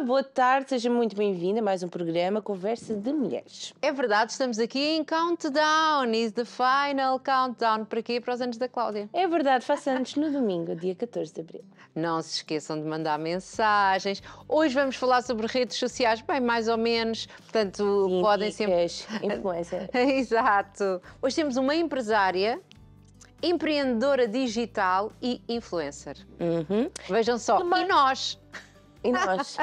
boa tarde, seja muito bem-vinda a mais um programa Conversa de Mulheres. É verdade, estamos aqui em Countdown, is the final countdown. Para quê? Para os anos da Cláudia. É verdade, faça anos no domingo, dia 14 de abril. Não se esqueçam de mandar mensagens. Hoje vamos falar sobre redes sociais, bem, mais ou menos, portanto, Sim, podem dicas, sempre... influencer. Exato. Hoje temos uma empresária, empreendedora digital e influencer. Vejam só, e nós? E nós,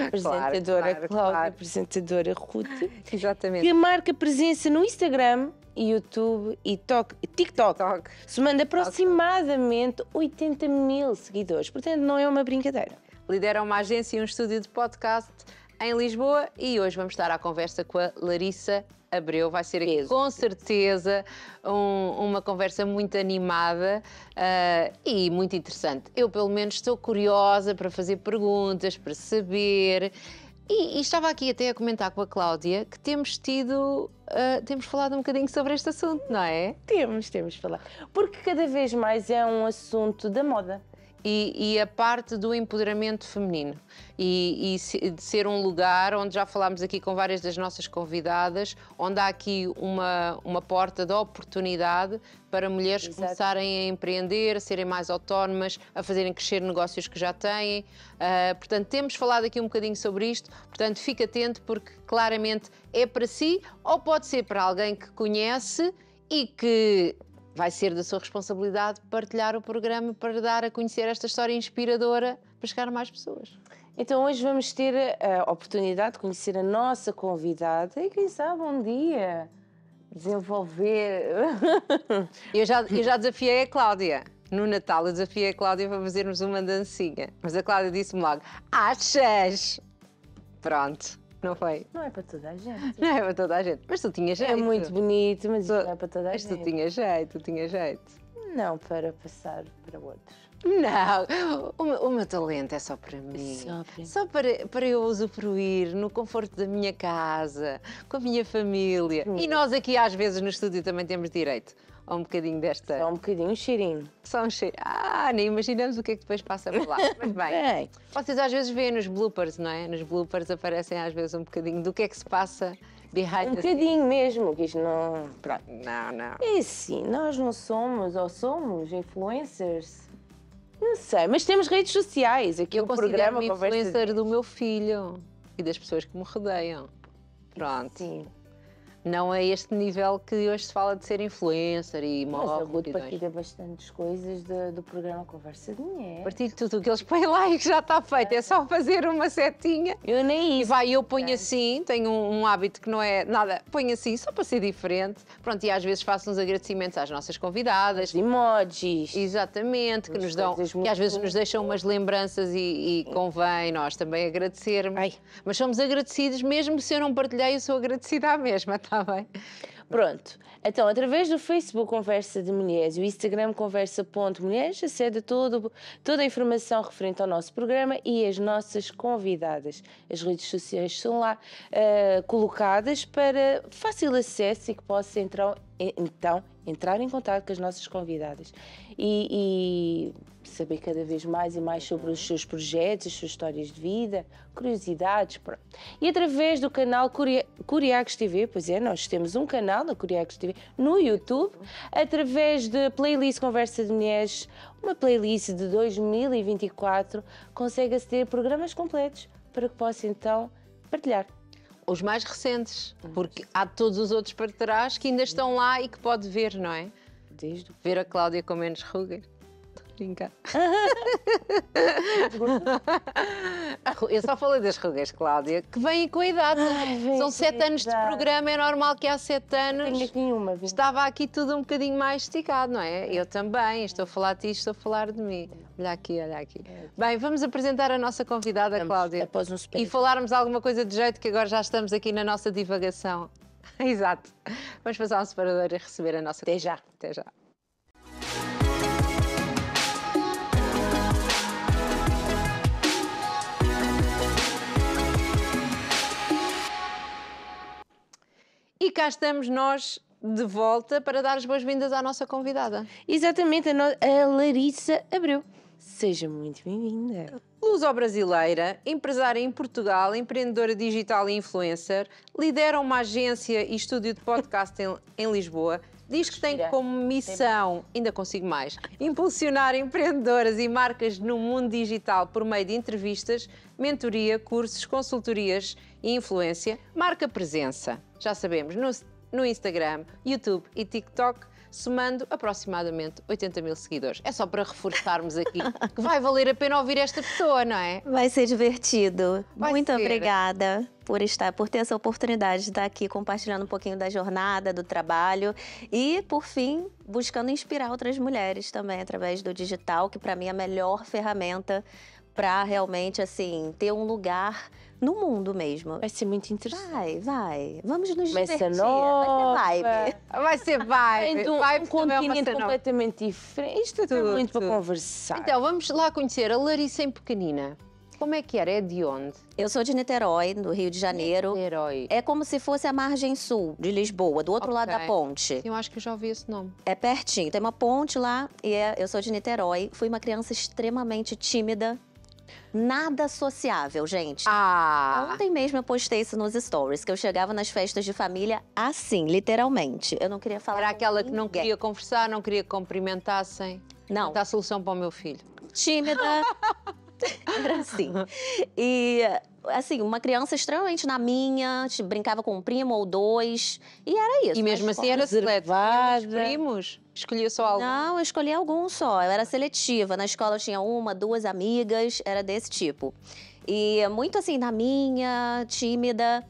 apresentadora Cláudia, claro. apresentadora Ruth, Exatamente. que marca presença no Instagram, YouTube e TikTok, somando aproximadamente 80 mil seguidores, portanto não é uma brincadeira. Lidera uma agência e um estúdio de podcast em Lisboa e hoje vamos estar à conversa com a Larissa Abreu. Vai ser aqui, com certeza, uma conversa muito animada e muito interessante. Eu, pelo menos, estou curiosa para fazer perguntas, para saber. E estava aqui até a comentar com a Cláudia que temos falado um bocadinho sobre este assunto, não é? Temos falado. Porque cada vez mais é um assunto da moda. E a parte do empoderamento feminino e de ser um lugar onde já falámos aqui com várias das nossas convidadas, onde há aqui uma porta de oportunidade para mulheres começarem a empreender, a serem mais autónomas, a fazerem crescer negócios que já têm. Portanto, temos falado aqui um bocadinho sobre isto, portanto, fique atento porque claramente é para si ou pode ser para alguém que conhece e que vai ser da sua responsabilidade partilhar o programa para dar a conhecer esta história inspiradora para chegar a mais pessoas. Então hoje vamos ter a oportunidade de conhecer a nossa convidada e quem sabe um dia desenvolver... Eu já desafiei a Cláudia. No Natal eu desafiei a Cláudia para fazermos uma dancinha. Mas a Cláudia disse-me logo, achas? Pronto. Não foi? Não é para toda a gente. Não é para toda a gente. Mas tu tinhas jeito. É muito bonito, mas não é para toda a gente. Mas tu tinhas jeito. Não para passar para outros. Não, o meu talento é só para mim. Só para eu usufruir no conforto da minha casa, com a minha família. E nós aqui às vezes no estúdio também temos direito a um bocadinho desta... Só um bocadinho, um cheirinho. Só um cheirinho. Nem imaginamos o que é que depois passa por lá. Mas bem, vocês às vezes veem nos bloopers, não é? Nos bloopers aparecem às vezes um bocadinho do que é que se passa behind Um bocadinho mesmo, que isto não... Pronto. Não. É assim, nós não somos, ou somos, influencers. Não sei, mas temos redes sociais. Aqui eu o programa considero-me influencer do meu filho e das pessoas que me rodeiam. Pronto. Sim. Não é este nível que hoje se fala de ser influencer e Mas a Ruth partilha bastantes coisas do programa Conversa de Mulher. Partilho tudo o que eles põem lá e que já está feito. É só fazer uma setinha. Eu nem isso. E eu ponho assim, tenho um hábito que não é nada, ponho assim só para ser diferente. Pronto, e às vezes faço uns agradecimentos às nossas convidadas. Os emojis. Exatamente, que nos dão, que às vezes nos deixam umas lembranças e convém nós também agradecermos. Mas somos agradecidos, mesmo se eu não partilhei, eu sou agradecida à mesma, está bem? Pronto, então através do Facebook Conversa de Mulheres e o Instagram Conversa.mulheres acede a toda a informação referente ao nosso programa e as nossas convidadas. As redes sociais são lá colocadas para fácil acesso e que possa então entrar em contato com as nossas convidadas e saber cada vez mais e mais sobre os seus projetos, as suas histórias de vida, curiosidades, pronto. E através do canal Curiacos TV, pois é, nós temos um canal na Curiacos TV no YouTube, através da playlist Conversa de Mulheres, uma playlist de 2024, consegue aceder a programas completos para que possa então partilhar. Os mais recentes, porque há todos os outros para trás que ainda estão lá e que pode ver, não é? Ver a Cláudia com menos rugas. Brincar. Eu só falei das rugas, Cláudia, que vêm com a idade. São 7 anos de programa, é normal que há 7 anos estava aqui tudo um bocadinho mais esticado, não é? Eu também, estou a falar de ti, estou a falar de mim. Olha aqui, olha aqui. Bem, vamos apresentar a nossa convidada, Cláudia, e falarmos alguma coisa de jeito que agora já estamos aqui na nossa divagação. Exato. Vamos passar um separador e receber a nossa... Até já. Até já. E cá estamos nós de volta para dar as boas-vindas à nossa convidada. Exatamente, a Larissa Abreu. Seja muito bem-vinda. Luso-brasileira, empresária em Portugal, empreendedora digital e influencer, lidera uma agência e estúdio de podcast em Lisboa. Diz que tem como missão, ainda consigo mais, impulsionar empreendedoras e marcas no mundo digital por meio de entrevistas, mentoria, cursos, consultorias e influência. Marca presença, já sabemos, no Instagram, YouTube e TikTok, somando aproximadamente 80 mil seguidores. É só para reforçarmos aqui que vai valer a pena ouvir esta pessoa, não é? Vai ser divertido. Muito ser. obrigada por ter essa oportunidade de estar aqui compartilhando um pouquinho da jornada, do trabalho e, por fim, buscando inspirar outras mulheres também através do digital, que para mim é a melhor ferramenta para realmente, assim, ter um lugar no mundo mesmo. Vai ser muito interessante. Vai. Vamos nos Começa divertir. nova. Vai ser vibe. Vai ser vibe. Então, Vibe um também é uma continente cena. completamente diferente. Isto é Tudo, muito para tudo. conversar. Então, vamos lá conhecer a Larissa em pequenina. Como é que era? É de onde? Eu sou de Niterói, do Rio de Janeiro. Herói. É como se fosse a margem sul de Lisboa, do outro lado da Ok. ponte. Eu acho que eu já ouvi esse nome. É pertinho, tem uma ponte lá e eu sou de Niterói. Fui uma criança extremamente tímida, nada sociável, gente. Ontem mesmo eu postei isso nos stories, que eu chegava nas festas de família assim, literalmente. Eu não queria falar Era com aquela que não ninguém. queria conversar, não queria que cumprimentassem. Não, Dá a solução para o meu filho. tímida. Era assim. E, assim, uma criança extremamente na minha, brincava com um primo ou dois, e era isso. E mesmo Na assim escola. era seletivo. reservada. Primos? Escolhia só algo. Não, eu escolhi algum só. Eu era seletiva. Na escola eu tinha uma, duas amigas, era desse tipo. E muito assim, na minha, tímida.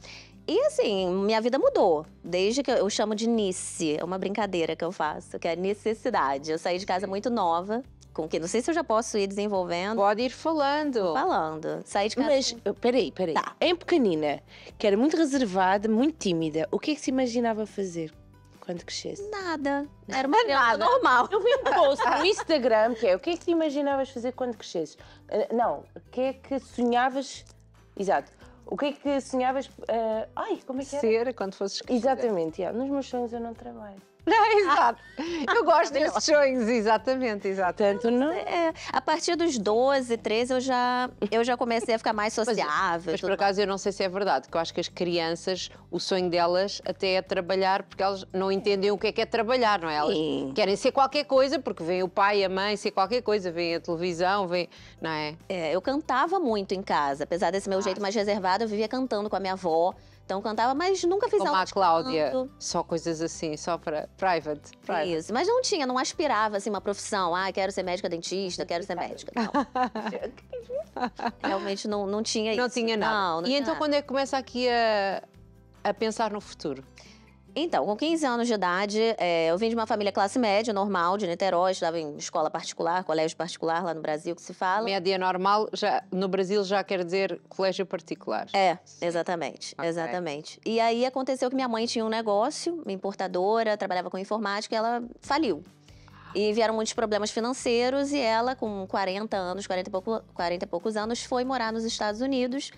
E assim, minha vida mudou. Desde que eu chamo de Nice, é uma brincadeira que eu faço, que é necessidade. Eu saí de casa muito nova, com que não sei se eu já posso ir desenvolvendo. Pode ir falando. Falando. Saí de casa. Mas, peraí. Tá. Em pequenina, que era muito reservada, muito tímida, o que é que se imaginava fazer quando crescesse? Nada. Era uma criança normal. Eu vi um post no Instagram que é: o que é que te imaginavas fazer quando crescesses? Não, o que é que sonhavas... Exato. O que é que sonhavas... como é que era? Ser quando fosses crescer. Exatamente, nos meus sonhos eu não trabalho. Exato. Eu gosto desses sonhos, exatamente. Portanto, não... É, a partir dos 12, 13, eu já comecei a ficar mais sociável. Mas por tudo acaso eu não sei se é verdade, que eu acho que as crianças, o sonho delas até é trabalhar, porque elas não entendem o que é trabalhar, não é? Elas Sim. querem ser qualquer coisa, porque vem o pai e a mãe ser qualquer coisa, vem a televisão, vem, não é? Eu cantava muito em casa. Apesar desse meu jeito mais reservado, eu vivia cantando com a minha avó. Então cantava, mas nunca fiz Como aula a de Cláudia, canto. só coisas assim, só para private. Isso, mas não aspirava assim uma profissão. Ah, quero ser médica dentista, quero ser médica. Não. Realmente não tinha isso. Não tinha nada. Não E tinha então nada. quando é que começa aqui a pensar no futuro? Então, com 15 anos de idade, eu vim de uma família classe média, normal, de Niterói, estudava em escola particular, colégio particular lá no Brasil, que se fala. Média normal, já, no Brasil já quer dizer colégio particular. Exatamente, Ok. exatamente. E aí aconteceu que minha mãe tinha um negócio, uma importadora, trabalhava com informática, e ela faliu. E vieram muitos problemas financeiros e ela, com 40 anos, 40 e poucos anos, foi morar nos Estados Unidos,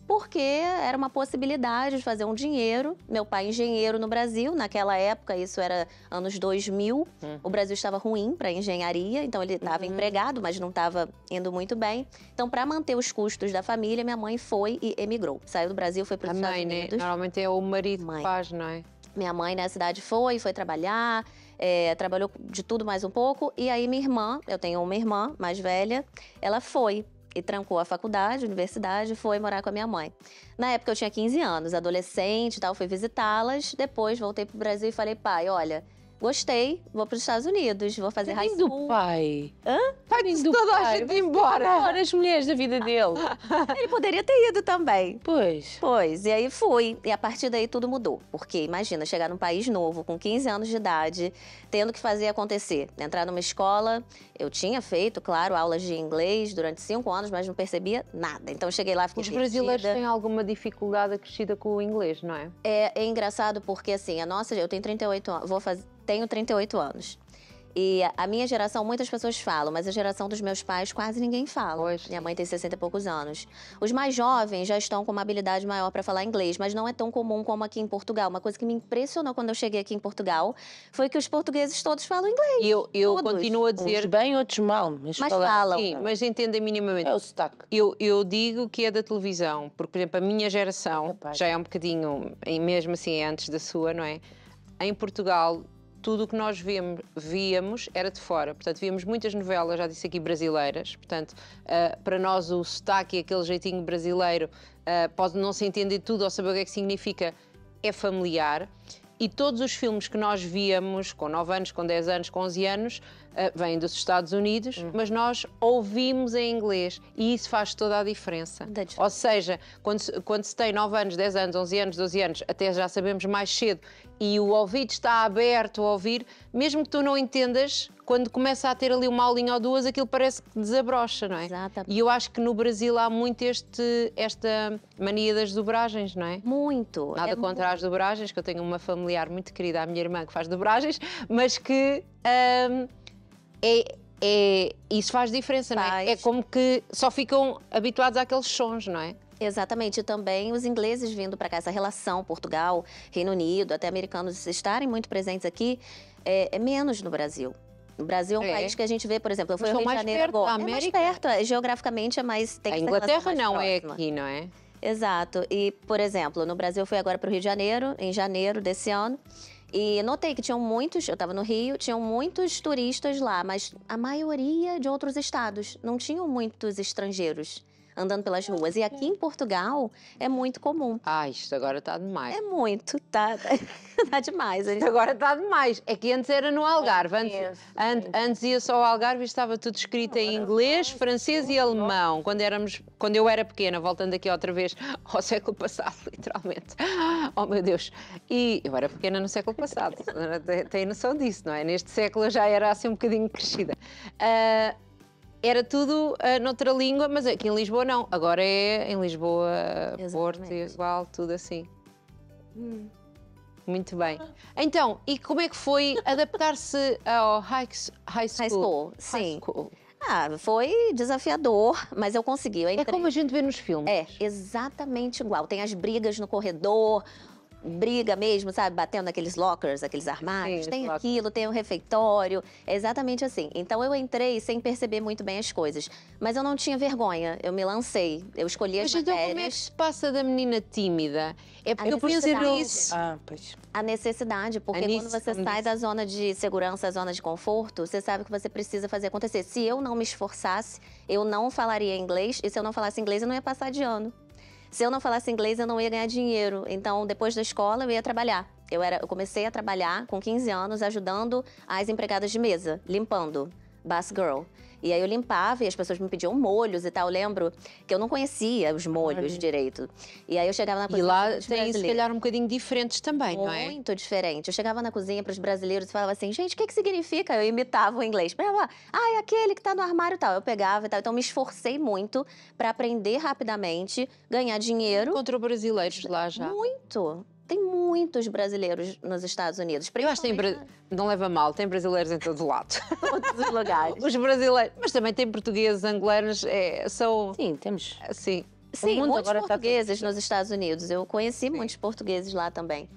porque era uma possibilidade de fazer um dinheiro. Meu pai engenheiro no Brasil, naquela época, isso era anos 2000, o Brasil estava ruim para engenharia, então ele estava empregado, mas não estava indo muito bem. Então, para manter os custos da família, minha mãe foi e emigrou. Saiu do Brasil, foi para A os Estados mãe, né? Unidos. Normalmente é o marido Mãe. que faz, não é? Minha mãe, na cidade, foi trabalhar, trabalhou de tudo mais um pouco. E aí minha irmã, eu tenho uma irmã mais velha, ela foi e trancou a faculdade, a universidade, foi morar com a minha mãe. Na época eu tinha 15 anos, adolescente e tal, fui visitá-las. Depois voltei pro Brasil e falei, pai, olha, gostei, vou para os Estados Unidos, vou fazer high Tadinho school. do pai. Vai-se do toda a pai, gente embora. Ora, as mulheres da vida dele. Ele poderia ter ido também. Pois. Pois, e aí fui. E a partir daí tudo mudou. Porque imagina, chegar num país novo, com 15 anos de idade, tendo que fazer acontecer. Entrar numa escola, eu tinha feito, claro, aulas de inglês durante 5 anos, mas não percebia nada. Então cheguei lá, fiquei Os brasileiros perdida. têm alguma dificuldade acrescida com o inglês, não é? É engraçado porque, assim, eu tenho 38 anos, tenho 38 anos. E a minha geração, muitas pessoas falam, mas a geração dos meus pais quase ninguém fala. Pois, Minha mãe tem 60 e poucos anos. Os mais jovens já estão com uma habilidade maior para falar inglês, mas não é tão comum como aqui em Portugal. Uma coisa que me impressionou quando eu cheguei aqui em Portugal foi que os portugueses todos falam inglês. E eu Todos. continuo a Uns dizer... bem, outros mal. Mas falam. Sim, mas entendem minimamente. É o sotaque. Eu digo que é da televisão, porque, por exemplo, a minha geração, Capaz. já é um bocadinho, e mesmo assim é antes da sua, não é? Em Portugal, tudo o que nós víamos era de fora. Portanto, víamos muitas novelas, já disse aqui, brasileiras. Portanto, para nós o sotaque e aquele jeitinho brasileiro pode não se entender tudo ou saber o que é que significa, é familiar. E todos os filmes que nós víamos, com 9 anos, com 10 anos, com 11 anos, vêm dos Estados Unidos, mas nós ouvimos em inglês e isso faz toda a diferença. Ou seja, quando se tem 9 anos, 10 anos, 11 anos, 12 anos, até já sabemos mais cedo, e o ouvido está aberto a ouvir, mesmo que tu não entendas, quando começa a ter ali uma aulinha ou duas, aquilo parece que desabrocha, não é? Exatamente. E eu acho que no Brasil há muito esta mania das dobragens, não é? Muito. Nada contra as dobragens, que eu tenho uma familiar muito querida, a minha irmã, que faz dobragens, mas que isso faz diferença, não é? Faz. É como que só ficam habituados àqueles sons, não é? Exatamente, e também os ingleses vindo para cá, essa relação Portugal, Reino Unido, até americanos estarem muito presentes aqui, é menos no Brasil. No Brasil é um país que a gente vê, por exemplo, eu fui ao Rio de Janeiro agora. É mais perto, geograficamente é mais... Tem que a ser Inglaterra não mais é próxima. aqui, não é? Exato, e por exemplo, no Brasil eu fui agora para o Rio de Janeiro, em janeiro desse ano, e notei que tinham muitos, eu estava no Rio, tinham muitos turistas lá, mas a maioria de outros estados, não tinham muitos estrangeiros andando pelas ruas. E aqui em Portugal é muito comum. Ah, isto agora está demais. É muito, tá demais. Isto agora está demais. É que antes era no Algarve. Antes ia só ao Algarve e estava tudo escrito em inglês, francês e alemão. Quando eu era pequena, voltando aqui outra vez ao século passado, literalmente. Oh, meu Deus. E eu era pequena no século passado. Tem noção disso, não é? Neste século eu já era assim um bocadinho crescida. Era tudo noutra língua, mas aqui em Lisboa não. Agora é em Lisboa, Porto, igual, tudo assim. Muito bem. Então, e como é que foi adaptar-se ao high school? Sim. Foi desafiador, mas eu consegui. É como a gente vê nos filmes. É, exatamente igual. Tem as brigas no corredor, briga mesmo, sabe? Batendo naqueles lockers, aqueles armários. Sim, tem aquilo, tem o refeitório. É exatamente assim. Então eu entrei sem perceber muito bem as coisas. Mas eu não tinha vergonha. Eu me lancei. Eu escolhi as matérias. Então como é que se passa da menina tímida? É porque eu penso nisso. Pois. A necessidade, porque quando você sai da zona de segurança, zona de conforto, você sabe que você precisa fazer acontecer. Se eu não me esforçasse, eu não falaria inglês. E se eu não falasse inglês, eu não ia passar de ano. Se eu não falasse inglês, eu não ia ganhar dinheiro. Então, depois da escola, eu ia trabalhar. Eu comecei a trabalhar com 15 anos, ajudando as empregadas de mesa, limpando, Bass Girl. E aí eu limpava e as pessoas me pediam molhos e tal. Eu lembro que eu não conhecia os molhos direito. E aí eu chegava na cozinha. E lá tem, se calhar, um bocadinho diferentes também, não é? Muito diferente. Eu chegava na cozinha para os brasileiros e falava assim, gente, o que significa? Eu imitava o inglês. É aquele que tá no armário e tal. Eu pegava e tal. Então me esforcei muito para aprender rapidamente, ganhar dinheiro. Encontrou brasileiros lá já? Muito. Tem muitos brasileiros nos Estados Unidos. Eu acho que não leva mal, tem brasileiros em todo lado. Todos os lugares. Os brasileiros, mas também tem portugueses, angolanos, são... Sim, temos. Sim. Sim, muitos portugueses nos Estados Unidos. Eu conheci muitos portugueses lá também.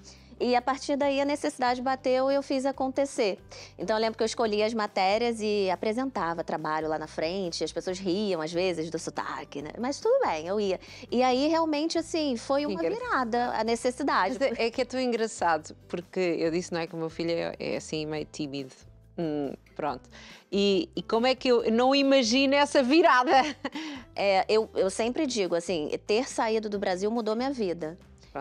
E a partir daí a necessidade bateu e eu fiz acontecer. Então eu lembro que eu escolhi as matérias e apresentava trabalho lá na frente. As pessoas riam às vezes do sotaque, né? Mas tudo bem, eu ia. E aí realmente assim, foi uma virada, a necessidade. Mas é que é tão engraçado, porque eu disse, não é, que o meu filho é assim meio tímido. Pronto. E como é que eu não imagino essa virada? Eu sempre digo assim, ter saído do Brasil mudou minha vida.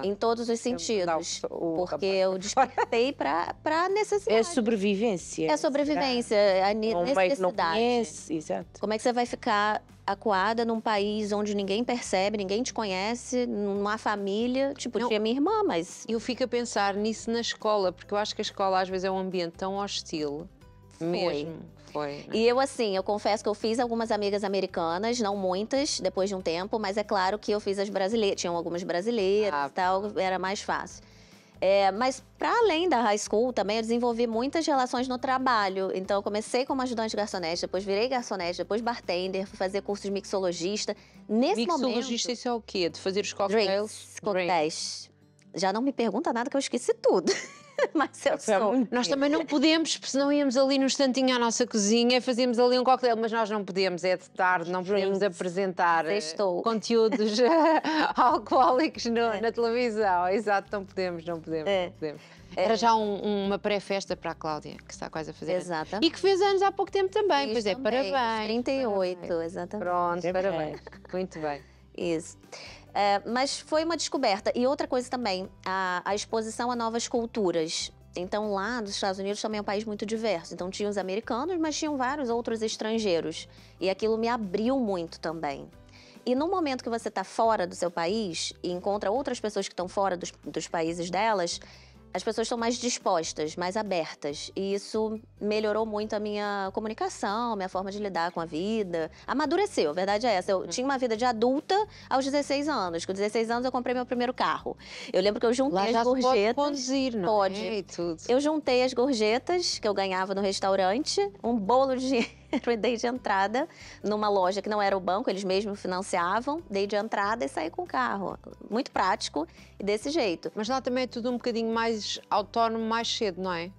Em todos os sentidos. Porque eu despertei para a necessidade. É sobrevivência. É sobrevivência, a necessidade. Não conhece, exato. Como é que você vai ficar acuada num país onde ninguém percebe, ninguém te conhece, numa família? Tipo, tinha minha irmã, mas... Eu fico a pensar nisso na escola, porque eu acho que a escola às vezes é um ambiente tão hostil. Mesmo. Foi, né? E eu confesso que eu fiz algumas amigas americanas, não muitas, depois de um tempo, mas é claro que eu fiz as brasileiras, tinham algumas brasileiras e tal, era mais fácil. Mas, para além da high school, também eu desenvolvi muitas relações no trabalho. Então, eu comecei como ajudante de garçonete, depois virei garçonete, depois bartender, fui fazer curso de mixologista. Nesse Mixologista, isso é o quê? De fazer os cocktails? coquetéis. Já não me pergunta nada que eu esqueci tudo. Mas eu sou. Nós também não podemos, porque senão íamos ali no instantinho à nossa cozinha, fazíamos ali um cocktail, mas nós não podemos, é de tarde, não podemos apresentar conteúdos alcoólicos na televisão. Exato, não podemos. Era já uma pré-festa para a Cláudia, que está quase a fazer. Exatamente. E que fez anos há pouco tempo também. Isso Pois é, também, parabéns. 38, parabéns. exatamente. Pronto, parabéns. Muito bem. Isso. Mas foi uma descoberta. E outra coisa também, a exposição a novas culturas. Então, lá nos Estados Unidos também é um país muito diverso. Então, tinha os americanos, mas tinham vários outros estrangeiros. E aquilo me abriu muito também. E no momento que você está fora do seu país e encontra outras pessoas que estão fora dos países delas, as pessoas estão mais dispostas, mais abertas. E isso melhorou muito a minha comunicação, minha forma de lidar com a vida. Amadureceu, a verdade é essa. Eu tinha uma vida de adulta aos 16 anos. Com 16 anos eu comprei meu primeiro carro. Eu lembro que eu juntei Lá já as gorjetas. pode conduzir, não Pode. é? E tudo. Eu juntei as gorjetas que eu ganhava no restaurante, um bolo de dinheiro e dei de entrada numa loja que não era o banco, eles mesmos financiavam, dei de entrada e saí com o carro. Muito prático e desse jeito. Mas lá também é tudo um bocadinho mais autónomo mais cedo, não é?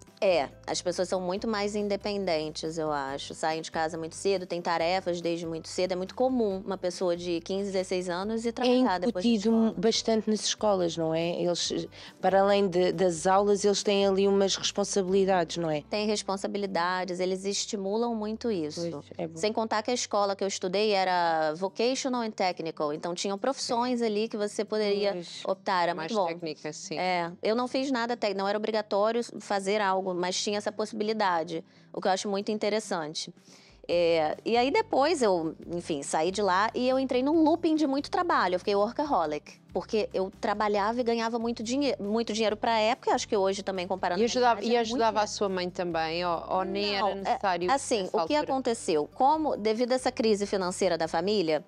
As pessoas são muito mais independentes, eu acho. Saem de casa muito cedo, têm tarefas desde muito cedo. É muito comum uma pessoa de 15, 16 anos ir trabalhar depois da escola. incutido bastante nas escolas, não é? Eles, para além das aulas, eles têm ali umas responsabilidades, não é? Tem responsabilidades, eles estimulam muito isso. Pois, é bom. Sem contar que a escola que eu estudei era vocational and technical, então tinham profissões ali que você poderia Pois. optar, era Mais muito bom. técnica, sim. Eu não fiz nada técnico, não era obrigatório fazer algo, mas tinha essa possibilidade, o que eu acho muito interessante. E aí depois eu, enfim, saí de lá e eu entrei num looping de muito trabalho, eu fiquei workaholic, porque eu trabalhava e ganhava muito dinheiro para a época, acho que hoje também comparando... E ajudava a sua mãe também, ou nem era necessário? Assim, o que aconteceu? Devido a essa crise financeira da família,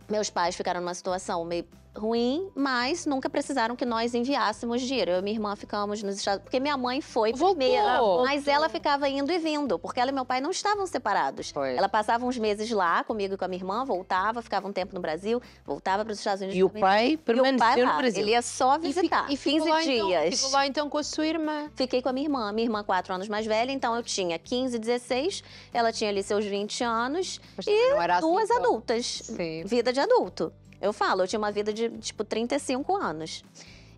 meus pais ficaram numa situação meio ruim, mas nunca precisaram que nós enviássemos dinheiro. Eu e minha irmã ficamos nos Estados Unidos, porque minha mãe foi primeira, mas ela ficava indo e vindo, porque ela e meu pai não estavam separados. Pois. Ela passava uns meses lá comigo e com a minha irmã, voltava, ficava um tempo no Brasil, voltava para os Estados Unidos. E o pai permaneceu no Brasil. Ele ia só visitar, 15 dias. Ficou lá então com a sua irmã? Fiquei com a minha irmã 4 anos mais velha, então eu tinha 15, 16, ela tinha ali seus 20 anos Mas e não era assim duas tão- adultas. Sim. Vida de adulto. Eu falo, eu tinha uma vida de, tipo, 35 anos.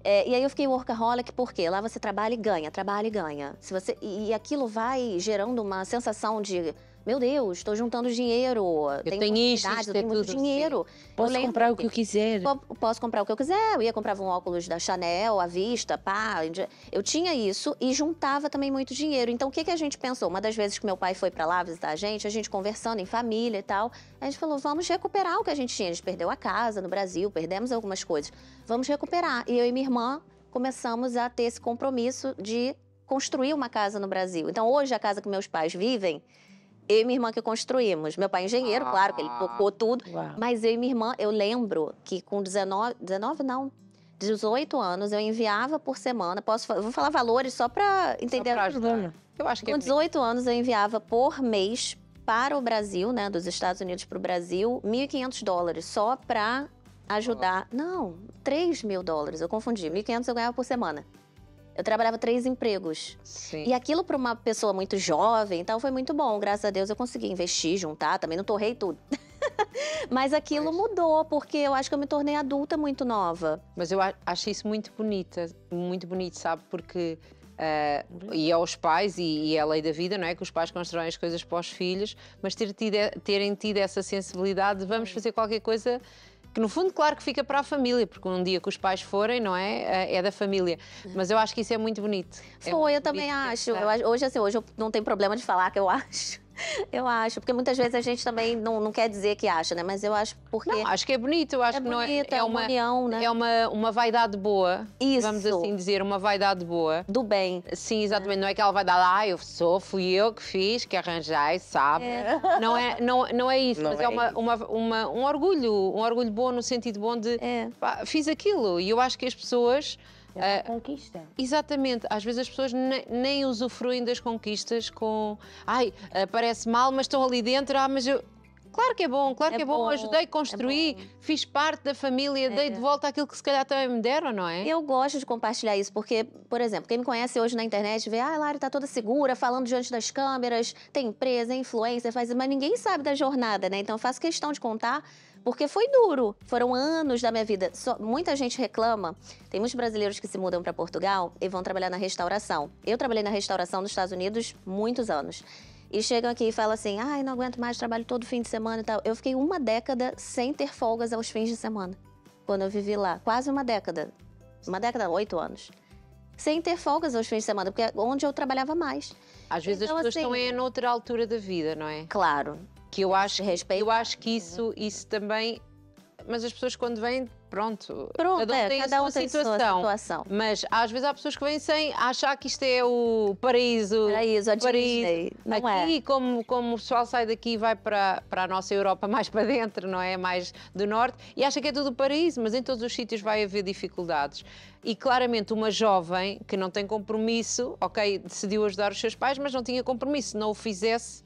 E aí eu fiquei workaholic porque lá você trabalha e ganha, trabalha e ganha. E aquilo vai gerando uma sensação de... Meu Deus, estou juntando dinheiro. Eu tenho isto, oportunidades, isto eu é tenho muito tudo, dinheiro. Posso Eu lembro comprar o que que- eu quiser. Posso comprar o que eu quiser. Eu ia comprar um óculos da Chanel, à vista, pá. Eu tinha isso e juntava também muito dinheiro. Então, o que a gente pensou? Uma das vezes que meu pai foi pra lá visitar a gente conversando em família e tal, a gente falou, vamos recuperar o que a gente tinha. A gente perdeu a casa no Brasil, perdemos algumas coisas. Vamos recuperar. E eu e minha irmã começamos a ter esse compromisso de construir uma casa no Brasil. Então, hoje, a casa que meus pais vivem, eu e minha irmã que construímos. Meu pai é engenheiro, claro, que ele tocou tudo. Uau. Mas eu e minha irmã, eu lembro que com 18 anos, eu enviava por semana, eu vou falar valores só para entender. Para ajudar. Eu acho que Com 18 anos, eu enviava por mês para o Brasil, né, dos Estados Unidos para o Brasil, $1.500 só para ajudar. Não, $3.000, eu confundi. 1.500 eu ganhava por semana. Eu trabalhava 3 empregos. Sim. E aquilo para uma pessoa muito jovem, então foi muito bom. Graças a Deus eu consegui investir, juntar, também não torrei tudo. Mas aquilo mudou, porque eu acho que eu me tornei adulta muito nova. Mas eu acho isso muito bonito, sabe? Porque e aos pais, e é a lei da vida, não é? Que os pais constroem as coisas para os filhos, mas terem tido essa sensibilidade de vamos fazer qualquer coisa que no fundo, claro que fica para a família, porque um dia que os pais forem, não é? É da família. Mas eu acho que isso é muito bonito. Eu também acho. Hoje eu não tenho problema de falar que eu acho. Eu acho, porque muitas vezes a gente também não quer dizer que acha, né? Mas eu acho porque... Não, acho que é bonito, eu acho que não bonito, é uma união, né? É uma vaidade boa, Isso. vamos assim dizer, uma vaidade boa. Do bem. Sim, exatamente, não é que ela vai dar lá, fui eu que fiz, que arranjei, sabe? Não é isso, Não mas é é um orgulho bom no sentido bom de pá, fiz aquilo. E eu acho que as pessoas É uma conquista. Exatamente, às vezes as pessoas nem usufruem das conquistas com parece mal, mas estão ali dentro, mas eu... Claro que é bom, claro que é bom, ajudei a construir, fiz parte da família, dei de volta aquilo que se calhar também me deram, não é? Eu gosto de compartilhar isso, porque, por exemplo, quem me conhece hoje na internet vê, a Lari tá toda segura, falando diante das câmeras, tem empresa, é influencer, mas ninguém sabe da jornada, né? Então eu faço questão de contar, porque foi duro, foram anos da minha vida. Muita gente reclama, tem muitos brasileiros que se mudam para Portugal e vão trabalhar na restauração. Eu trabalhei na restauração nos Estados Unidos muitos anos. E chegam aqui e falam assim, não aguento mais, trabalho todo fim de semana e tal. Eu fiquei uma década sem ter folgas aos fins de semana, quando eu vivi lá. Quase uma década, 8 anos. Sem ter folgas aos fins de semana, porque é onde eu trabalhava mais. Às vezes então, as pessoas assim, estão noutra altura da vida, não é? Claro. Que eu acho que isso também... Mas as pessoas quando vêm, pronto, cada um tem a sua situação. Mas às vezes há pessoas que vêm sem achar que isto é o paraíso. Paraíso, a Disney. Não aqui, é. como o pessoal sai daqui e vai para a nossa Europa mais para dentro, não é? Mais do norte, e acha que é tudo paraíso, mas em todos os sítios vai haver dificuldades. E claramente uma jovem que não tem compromisso, decidiu ajudar os seus pais, mas não tinha compromisso, se não o fizesse...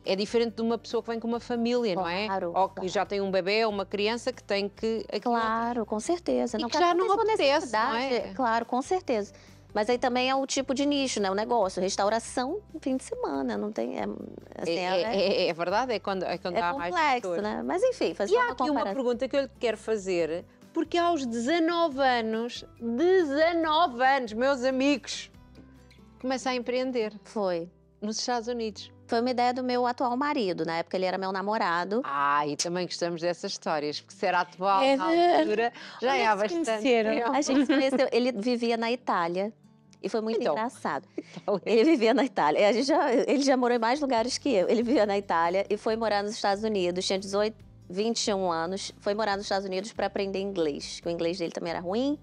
É diferente de uma pessoa que vem com uma família, não é? Ou que já tem um bebê ou uma criança que tem que... Claro, com certeza. E que já não apetece, não é? Claro, com certeza. Mas aí também é o tipo de nicho, né? O negócio. Restauração, fim de semana, não tem... É verdade, é quando há mais complexo, né? Mas enfim, fazer uma comparação. E há aqui uma pergunta que eu lhe quero fazer, porque aos 19 anos, meus amigos, começa a empreender. Foi. Nos Estados Unidos. Foi uma ideia do meu atual marido. Na época ele era meu namorado. E também gostamos dessas histórias, porque se era atual na altura, já é há bastante tempo. A gente se conheceu, ele vivia na Itália. E foi muito engraçado. Ele vivia na Itália. Ele já morou em mais lugares que eu. Ele vivia na Itália e foi morar nos Estados Unidos. Tinha 21 anos. Foi morar nos Estados Unidos para aprender inglês. Que o inglês dele também era ruim.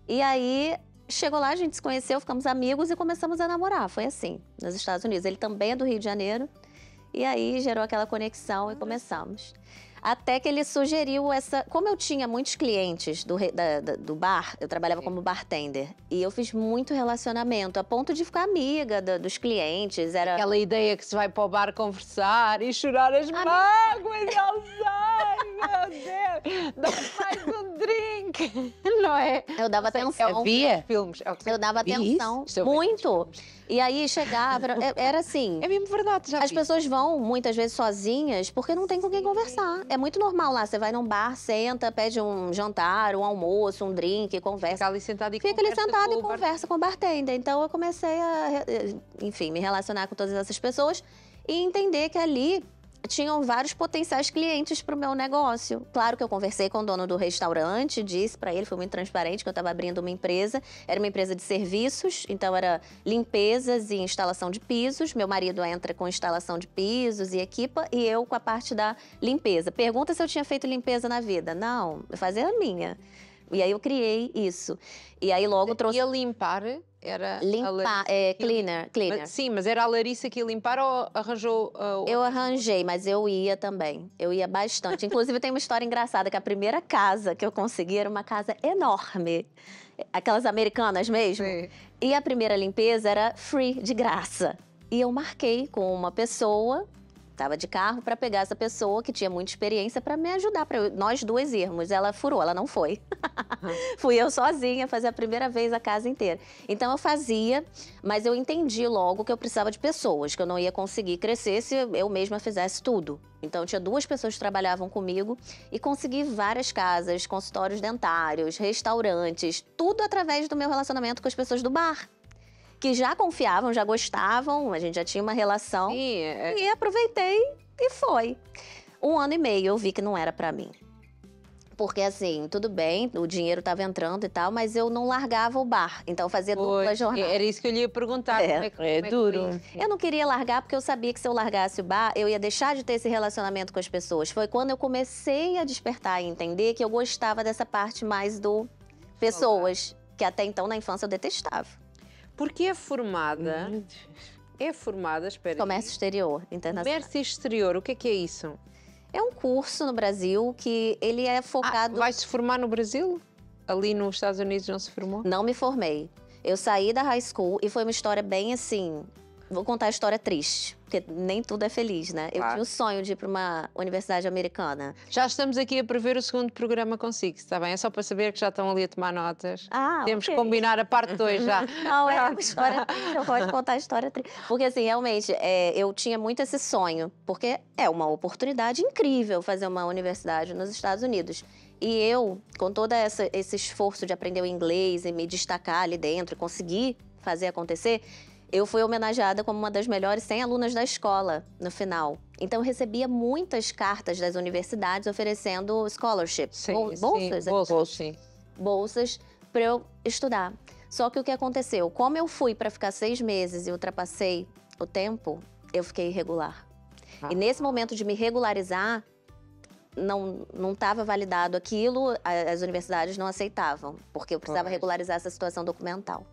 E aí... Chegou lá, a gente se conheceu, ficamos amigos e começamos a namorar. Foi assim, nos Estados Unidos. Ele também é do Rio de Janeiro. E aí gerou aquela conexão e começamos. Até que ele sugeriu essa... Como eu tinha muitos clientes do bar, eu trabalhava como bartender. E eu fiz muito relacionamento, a ponto de ficar amiga dos clientes. Era... Aquela ideia que se vai para o bar conversar e chorar as mágoas. Meu Deus, dá mais um drink, não é? Eu dava atenção. Havia filmes. Eu dava atenção, muito. E aí chegava, era assim... É mesmo verdade, já As pessoas vão, muitas vezes, sozinhas, porque não tem com quem conversar. É muito normal lá, você vai num bar, senta, pede um jantar, um almoço, um drink, conversa. Fica ali sentado e conversa com o bartender. Então eu comecei a, enfim, me relacionar com todas essas pessoas e entender que ali... tinham vários potenciais clientes para o meu negócio. Claro que eu conversei com o dono do restaurante, disse para ele, foi muito transparente, que eu estava abrindo uma empresa. Era uma empresa de serviços, então era limpezas e instalação de pisos. Meu marido entra com instalação de pisos e equipa, e eu com a parte da limpeza. Pergunta se eu tinha feito limpeza na vida. Não, eu fazia a minha. E aí eu criei isso. E aí logo trouxe... E a limpar... Era limpar, cleaner. Sim, mas era a Larissa que ia limpar ou arranjou? Eu arranjei, mas eu ia também. Eu ia bastante. Inclusive, tem uma história engraçada, que a primeira casa que eu consegui era uma casa enorme. Aquelas americanas mesmo. Sim. E a primeira limpeza era free, de graça. E eu marquei com uma pessoa... Estava de carro para pegar essa pessoa que tinha muita experiência para me ajudar, para nós duas irmos. Ela furou, ela não foi. Fui eu sozinha fazer a primeira vez a casa inteira. Então eu fazia, mas eu entendi logo que eu precisava de pessoas, que eu não ia conseguir crescer se eu mesma fizesse tudo. Então tinha 2 pessoas que trabalhavam comigo e consegui várias casas, consultórios dentários, restaurantes, tudo através do meu relacionamento com as pessoas do bar. Que já confiavam, já gostavam, a gente já tinha uma relação. Sim, E aproveitei e foi. 1 ano e meio eu vi que não era pra mim. Porque assim, tudo bem, o dinheiro estava entrando e tal, mas eu não largava o bar. Então fazia dupla jornada. Era isso que eu lhe ia perguntar. É duro. Eu não queria largar porque eu sabia que se eu largasse o bar, eu ia deixar de ter esse relacionamento com as pessoas. Foi quando eu comecei a despertar e entender que eu gostava dessa parte mais do pessoas, que até então na infância eu detestava. Porque é formada, espera. Comércio exterior, internacional. Comércio exterior, o que é isso? É um curso no Brasil que ele é focado... Vai se formar no Brasil? ali nos Estados Unidos não se formou? Não me formei. Eu saí da high school e foi uma história bem assim... Vou contar a história triste, porque nem tudo é feliz, né? Eu Claro. tinha o sonho de ir para uma universidade americana. Já estamos aqui a prever o segundo programa consigo, está bem? É só para saber que já estão ali a tomar notas. Temos que combinar a parte 2 já. Não, é uma história triste, eu gosto de contar a história triste. Porque, assim, realmente, eu tinha muito esse sonho, porque é uma oportunidade incrível fazer uma universidade nos Estados Unidos. E eu, com todo esse esforço de aprender o inglês e me destacar ali dentro, conseguir fazer acontecer, eu fui homenageada como uma das melhores 100 alunas da escola, no final. Então, eu recebia muitas cartas das universidades oferecendo scholarships, bolsas, bolsas para eu estudar. Só que o que aconteceu? Como eu fui para ficar 6 meses e ultrapassei o tempo, eu fiquei irregular. E nesse momento de me regularizar, não estava validado aquilo, as universidades não aceitavam, porque eu precisava regularizar essa situação documental.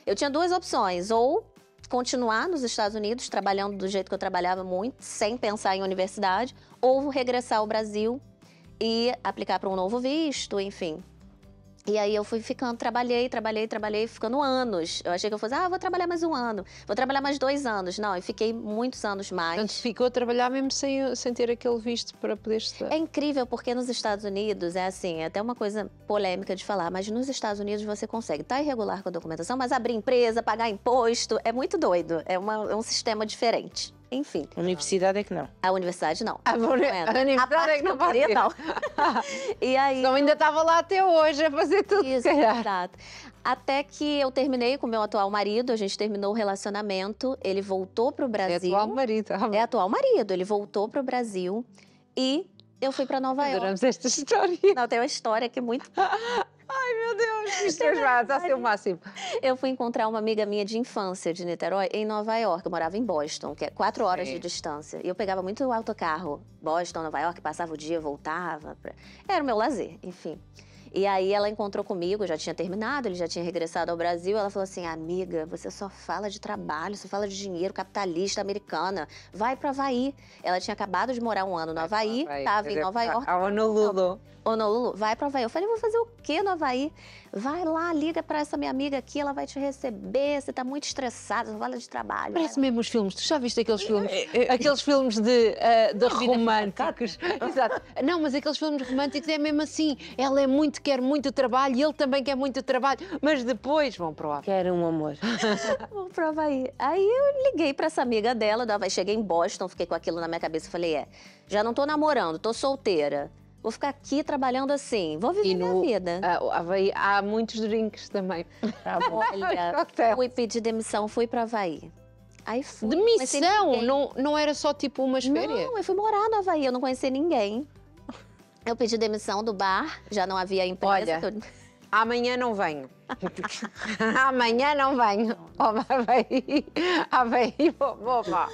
Eu tinha 2 opções, ou continuar nos Estados Unidos, trabalhando do jeito que eu trabalhava muito, sem pensar em universidade, ou regressar ao Brasil e aplicar para um novo visto, enfim. E aí eu fui ficando, trabalhei, ficando anos. Eu achei que eu fosse, vou trabalhar mais 1 ano, vou trabalhar mais 2 anos. Não, eu fiquei muitos anos mais. Portanto, ficou a trabalhar mesmo sem ter aquele visto para poder estudar. É incrível porque nos Estados Unidos é assim, é até uma coisa polêmica de falar, mas nos Estados Unidos você consegue estar irregular com a documentação, mas abrir empresa, pagar imposto, é muito doido. É um sistema diferente. Enfim. A universidade é que não. A universidade não. A universidade é que não pode ser. Não. E aí... Então ainda estava lá até hoje a fazer tudo, Isso, exato. Até que eu terminei com o meu atual marido, a gente terminou o relacionamento, ele voltou para o Brasil. É atual marido. É atual marido, ele voltou para o Brasil e eu fui para Nova York. Adoramos esta história. Não, tem uma história que é muito... Ai, meu Deus, isto está a ser o máximo. Eu fui encontrar uma amiga minha de infância de Niterói em Nova York. Eu morava em Boston, que é 4 horas de distância. E eu pegava muito autocarro. Boston, Nova York, passava o dia, voltava. Era o meu lazer, enfim. E aí ela encontrou comigo, eu já tinha terminado, ele já tinha regressado ao Brasil. Ela falou assim, amiga, você só fala de trabalho, só fala de dinheiro, capitalista, americana. Vai para Havaí. Ela tinha acabado de morar 1 ano no Havaí, estava em Nova York. A Honolulu. Honolulu, vai para Havaí. Eu falei, vou fazer o quê no Havaí? Vai lá, liga para essa minha amiga aqui, ela vai te receber, você tá muito estressada, só fala de trabalho. Parece mesmo os filmes, tu já viste aqueles filmes? Aqueles filmes de românticos. Exato. Não, mas aqueles filmes românticos é mesmo assim, ela quer muito trabalho e ele também quer muito trabalho, mas depois vão para o Havaí. Quero um amor. Vamos para o Havaí. Aí eu liguei para essa amiga dela do Havaí, cheguei em Boston, fiquei com aquilo na minha cabeça, falei, já não tô namorando, tô solteira. Vou ficar aqui trabalhando assim, vou viver minha vida. Havaí há muitos drinks também. Olha, fui pedir demissão, fui para Havaí. Aí fui. Demissão? Não era só tipo umas férias? Não, eu fui morar no Havaí, eu não conhecia ninguém. Eu pedi demissão do bar, já não havia empresa. Olha, amanhã não venho. Amanhã não venho. Havaí, vou lá.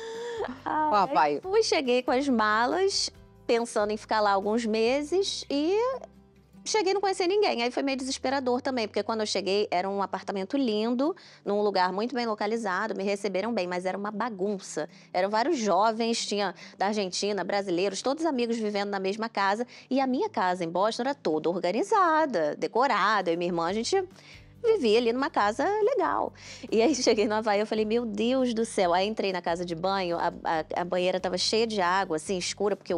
Aí fui, cheguei com as malas, pensando em ficar lá alguns meses e cheguei e não conhecia ninguém. Aí foi meio desesperador também, porque quando eu cheguei era um apartamento lindo, num lugar muito bem localizado, me receberam bem, mas era uma bagunça. Eram vários jovens, tinha da Argentina, brasileiros, todos amigos vivendo na mesma casa. E a minha casa em Boston era toda organizada, decorada. Eu e minha irmã, a gente vivia ali numa casa legal. E aí cheguei no Havaí, eu falei, meu Deus do céu. Aí entrei na casa de banho, a banheira estava cheia de água, assim, escura, porque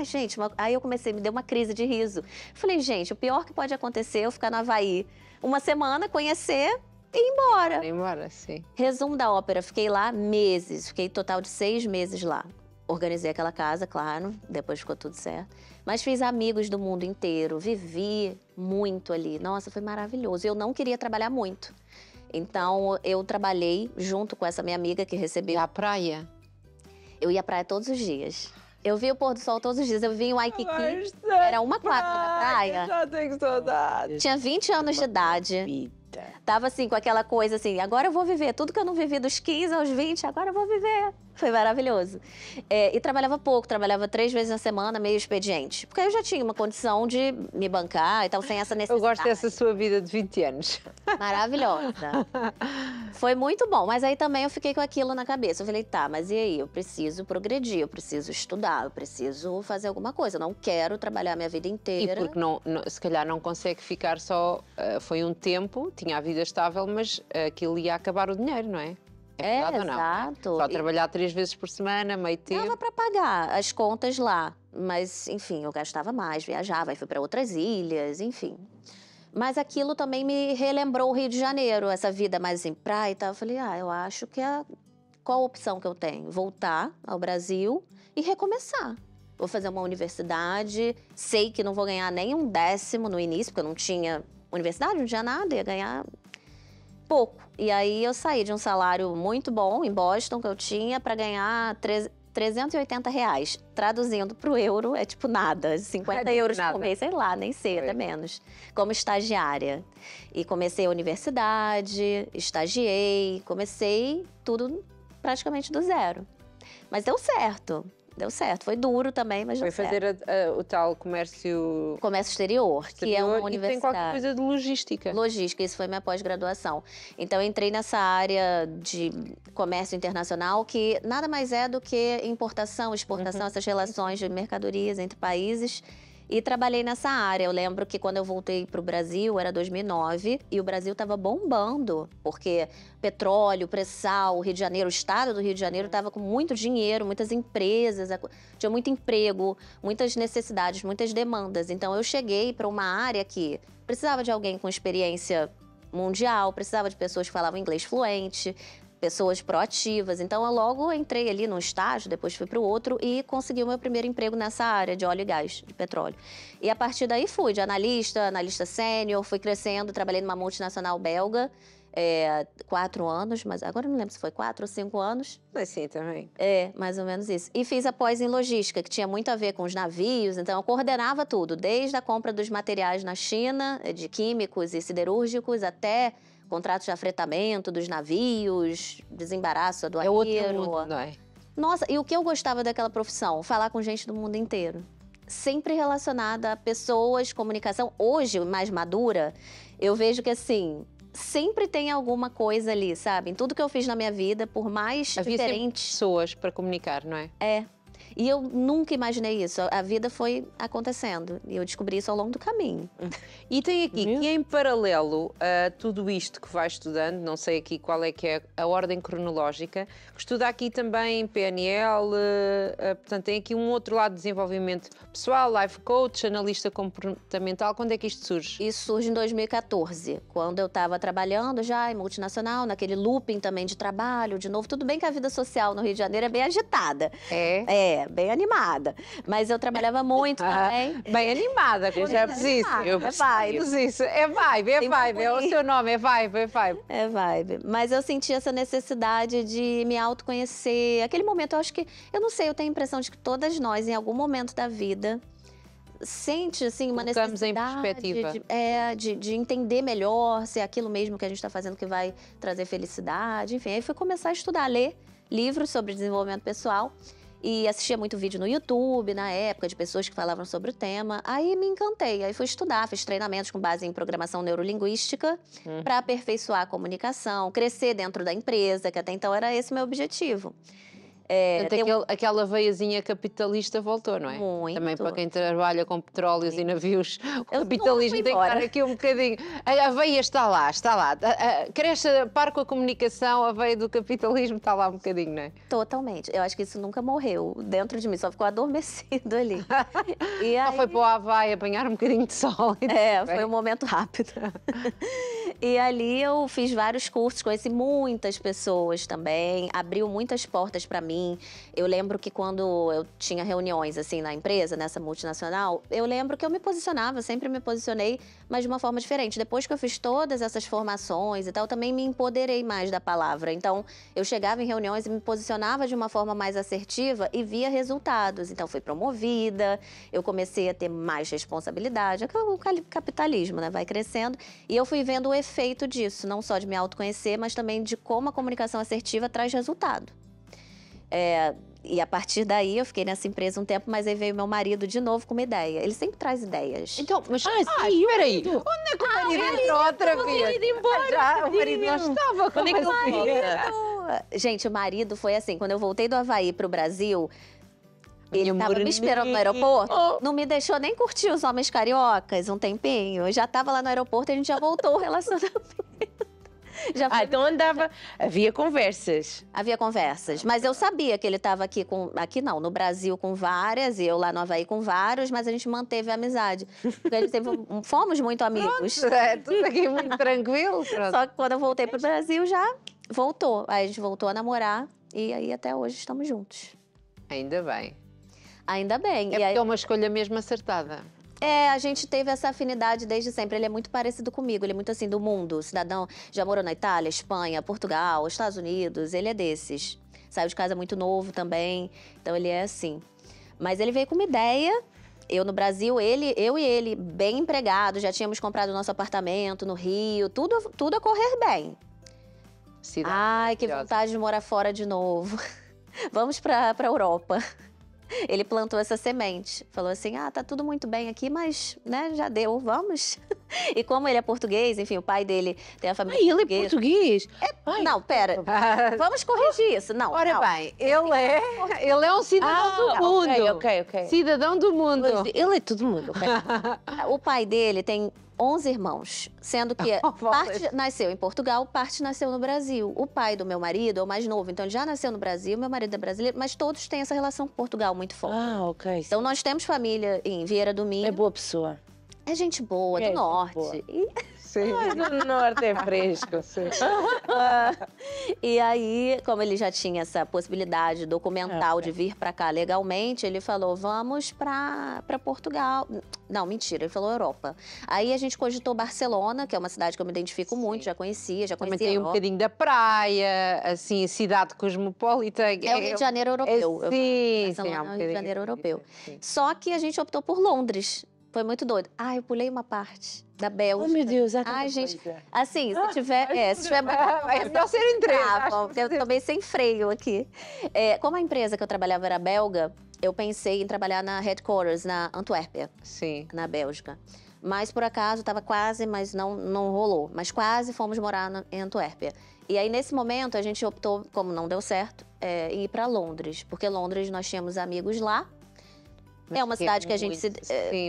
gente, aí eu me deu uma crise de riso. Falei, gente, o pior que pode acontecer é eu ficar no Havaí 1 semana, conhecer e ir embora. Ir embora, sim. Resumo da ópera, fiquei lá meses, fiquei total de 6 meses lá. Organizei aquela casa, claro, depois ficou tudo certo. Mas fiz amigos do mundo inteiro, vivi muito ali. Nossa, foi maravilhoso. Eu não queria trabalhar muito. Então, eu trabalhei junto com essa minha amiga que recebeu. E à praia? Eu ia à praia todos os dias. Eu vi o pôr do sol todos os dias. Eu vim em Waikiki, era 1 quadra da praia. Já tenho saudade. Tinha 20 anos de idade. Tava assim, com aquela coisa assim, agora eu vou viver tudo que eu não vivi dos 15 aos 20, agora eu vou viver. Foi maravilhoso. E trabalhava pouco, trabalhava 3 vezes na semana, meio expediente. Porque aí eu já tinha uma condição de me bancar e tal, sem essa necessidade. Eu gosto dessa sua vida de 20 anos. Maravilhosa. Foi muito bom, mas aí também eu fiquei com aquilo na cabeça. Eu falei, tá, mas e aí? Eu preciso progredir, eu preciso estudar, eu preciso fazer alguma coisa. Eu não quero trabalhar minha vida E inteira. porque se calhar não consegue ficar só... foi um tempo, tinha a vida estável, mas aquilo ia acabar o dinheiro, não é? É, verdade ou não? exato. Só trabalhar 3 vezes por semana, meio tempo. Dava para pagar as contas lá, mas enfim, eu gastava mais, viajava, e fui para outras ilhas, enfim. Mas aquilo também me relembrou o Rio de Janeiro, essa vida mais em praia e tal. Eu falei, eu acho que qual a opção que eu tenho? Voltar ao Brasil e recomeçar. Vou fazer uma universidade, sei que não vou ganhar nem um décimo no início, porque eu não tinha universidade, não tinha nada, ia ganhar pouco. E aí eu saí de um salário muito bom em Boston, que eu tinha, para ganhar R$380. Traduzindo para o euro, é tipo nada, 50 euros por mês, sei lá, nem sei, até menos. Como estagiária. E comecei a universidade, estagiei, comecei tudo praticamente do zero. Mas deu certo. Deu certo. Foi duro também, mas deu certo. Foi fazer o tal comércio... Comércio exterior, que é uma universidade. E tem qualquer coisa de logística. Logística, isso foi minha pós-graduação. Então, eu entrei nessa área de comércio internacional, que nada mais é do que importação, exportação, essas relações de mercadorias entre países. E trabalhei nessa área. Eu lembro que quando eu voltei para o Brasil, era 2009, e o Brasil estava bombando, porque petróleo, pré-sal, o Rio de Janeiro, o estado do Rio de Janeiro estava com muito dinheiro, muitas empresas, tinha muito emprego, muitas necessidades, muitas demandas. Então, eu cheguei para uma área que precisava de alguém com experiência mundial, precisava de pessoas que falavam inglês fluente, pessoas proativas. Então, eu logo entrei ali num estágio, depois fui para o outro e consegui o meu primeiro emprego nessa área de óleo e gás, de petróleo. E a partir daí fui de analista sênior, fui crescendo, trabalhei numa multinacional belga, 4 anos, mas agora eu não lembro se foi 4 ou 5 anos. Assim também. Mais ou menos isso. E fiz a pós em logística, que tinha muito a ver com os navios, então eu coordenava tudo, desde a compra dos materiais na China, de químicos e siderúrgicos, até contratos de afretamento dos navios, desembaraço aduaneiro. É outro mundo, não é? Nossa, e o que eu gostava daquela profissão? Falar com gente do mundo inteiro. Sempre relacionada a pessoas, comunicação. Hoje, mais madura, eu vejo que, assim, sempre tem alguma coisa ali, sabe? Em tudo que eu fiz na minha vida, por mais havia diferente... sempre pessoas para comunicar, não é? E eu nunca imaginei isso. A vida foi acontecendo. E eu descobri isso ao longo do caminho. E tem aqui que, em paralelo a tudo isto que vai estudando, não sei aqui qual é que é a ordem cronológica, que estuda aqui também PNL, portanto, tem aqui um outro lado de desenvolvimento pessoal, life coach, analista comportamental. Quando é que isto surge? Isso surge em 2014, quando eu estava trabalhando já em multinacional, naquele looping também de trabalho, de novo. Tudo bem que a vida social no Rio de Janeiro é bem agitada. Bem animada. Mas eu trabalhava muito também. Bem animada, quando já fiz isso. Eu fiz isso. É vibe, é o seu nome, é vibe. É vibe. Mas eu senti essa necessidade de me autoconhecer. Aquele momento, eu acho que, eu não sei, eu tenho a impressão de que todas nós, em algum momento da vida, sente, assim, uma necessidade em perspectiva. De entender melhor se é aquilo mesmo que a gente está fazendo que vai trazer felicidade. Enfim, aí fui começar a estudar, a ler livros sobre desenvolvimento pessoal. E assistia muito vídeo no YouTube, na época, de pessoas que falavam sobre o tema. Aí me encantei, aí fui estudar, fiz treinamentos com base em programação neurolinguística para aperfeiçoar a comunicação, crescer dentro da empresa, que até então era esse o meu objetivo. Aquela veiazinha capitalista voltou, não é? Muito. Também para quem trabalha com petróleos e navios, o capitalismo tem que estar aqui um bocadinho. A veia está lá. Cresce a par com a comunicação, a veia do capitalismo está lá um bocadinho, não é? Totalmente. Eu acho que isso nunca morreu dentro de mim, só ficou adormecido ali. Só foi para o Havaí apanhar um bocadinho de sol. Foi um momento rápido. E ali eu fiz vários cursos, conheci muitas pessoas também, abriu muitas portas para mim. Eu lembro que quando eu tinha reuniões assim na empresa, nessa multinacional, eu lembro que eu me posicionava, sempre me posicionei, mas de uma forma diferente. Depois que eu fiz todas essas formações e tal, eu também me empoderei mais da palavra. Então, eu chegava em reuniões e me posicionava de uma forma mais assertiva e via resultados. Então, fui promovida, eu comecei a ter mais responsabilidade. É o capitalismo, né? Vai crescendo. E eu fui vendo o efeito disso, não só de me autoconhecer, mas também de como a comunicação assertiva traz resultado. E a partir daí eu fiquei nessa empresa um tempo, mas aí veio meu marido de novo com uma ideia. Ele sempre traz ideias. Então, mas sim, espera aí. Onde é que o marido entrou outra vez? Ido embora, Já, o marido não estava. Quando é que Como ele assim? volta? Gente, o marido foi assim, quando eu voltei do Havaí pro Brasil, ele Minha tava me esperando no aeroporto, não me deixou nem curtir os homens cariocas um tempinho. Eu já tava lá no aeroporto e a gente já voltou o relacionamento. Já foi- Então havia conversas. Havia conversas, mas eu sabia que ele estava aqui não, no Brasil com várias, e eu lá no Havaí com vários, mas a gente manteve a amizade. Porque a gente fomos muito amigos. É tudo aqui muito tranquilo. Pronto. Só que quando eu voltei pro Brasil já voltou. Aí a gente voltou a namorar e aí até hoje estamos juntos. Ainda bem. Ainda bem. É E porque aí, é uma escolha mesmo acertada. a gente teve essa afinidade desde sempre. Ele é muito parecido comigo, ele é muito assim do mundo, cidadão. Já morou na Itália, Espanha, Portugal, Estados Unidos, ele é desses. Saiu de casa muito novo também, então ele é assim. Mas ele veio com uma ideia. Eu no Brasil, eu e ele, bem empregados, já tínhamos comprado nosso apartamento no Rio, tudo a correr bem. Cidade Ai, que maravilhosa. vontade de morar fora de novo. Vamos pra Europa. Ele plantou essa semente. Falou assim, tá tudo muito bem aqui, mas, né, já deu, vamos. E como ele é português, enfim, o pai dele tem a família Ai, ele é portuguesa. português. Ai, Não, pera. Vamos corrigir isso. Não, Ora não. bem, ele é um cidadão do mundo. ok. Cidadão do mundo. Ele é todo mundo. ok. O pai dele tem 11 irmãos, sendo que Oh, parte nasceu em Portugal, parte nasceu no Brasil. O pai do meu marido é o mais novo, então ele já nasceu no Brasil, meu marido é brasileiro, mas todos têm essa relação com Portugal muito forte. Ok. Então nós temos família em Vieira do É Minho. boa pessoa. É gente boa, É do gente norte. boa. Sim. Ai, do norte é fresco. E aí, como ele já tinha essa possibilidade documental de vir para cá legalmente, ele falou, vamos para Portugal. Não, mentira, ele falou Europa. Aí a gente cogitou Barcelona, que é uma cidade que eu me identifico muito, já conhecia Também a tem um Europa. bocadinho da praia, assim, cidade cosmopolita. É o Rio de Janeiro europeu. Sim, Barcelona sim, é o Rio de Janeiro europeu. Sim. Só que a gente optou por Londres. Foi muito doido. Eu pulei uma parte da Bélgica. Oh, meu Deus, há tanta Ai, gente, coisa. assim, se tiver... se tiver É melhor ser em três. bom, eu tomei sem freio aqui. Como a empresa que eu trabalhava era belga, eu pensei em trabalhar na headquarters, na Antuérpia, Sim. na Bélgica. Mas, por acaso, estava quase, mas não rolou. Mas quase fomos morar em Antuérpia. E aí, nesse momento, a gente optou, como não deu certo, em ir para Londres. Porque Londres, nós tínhamos amigos lá. É uma cidade que a gente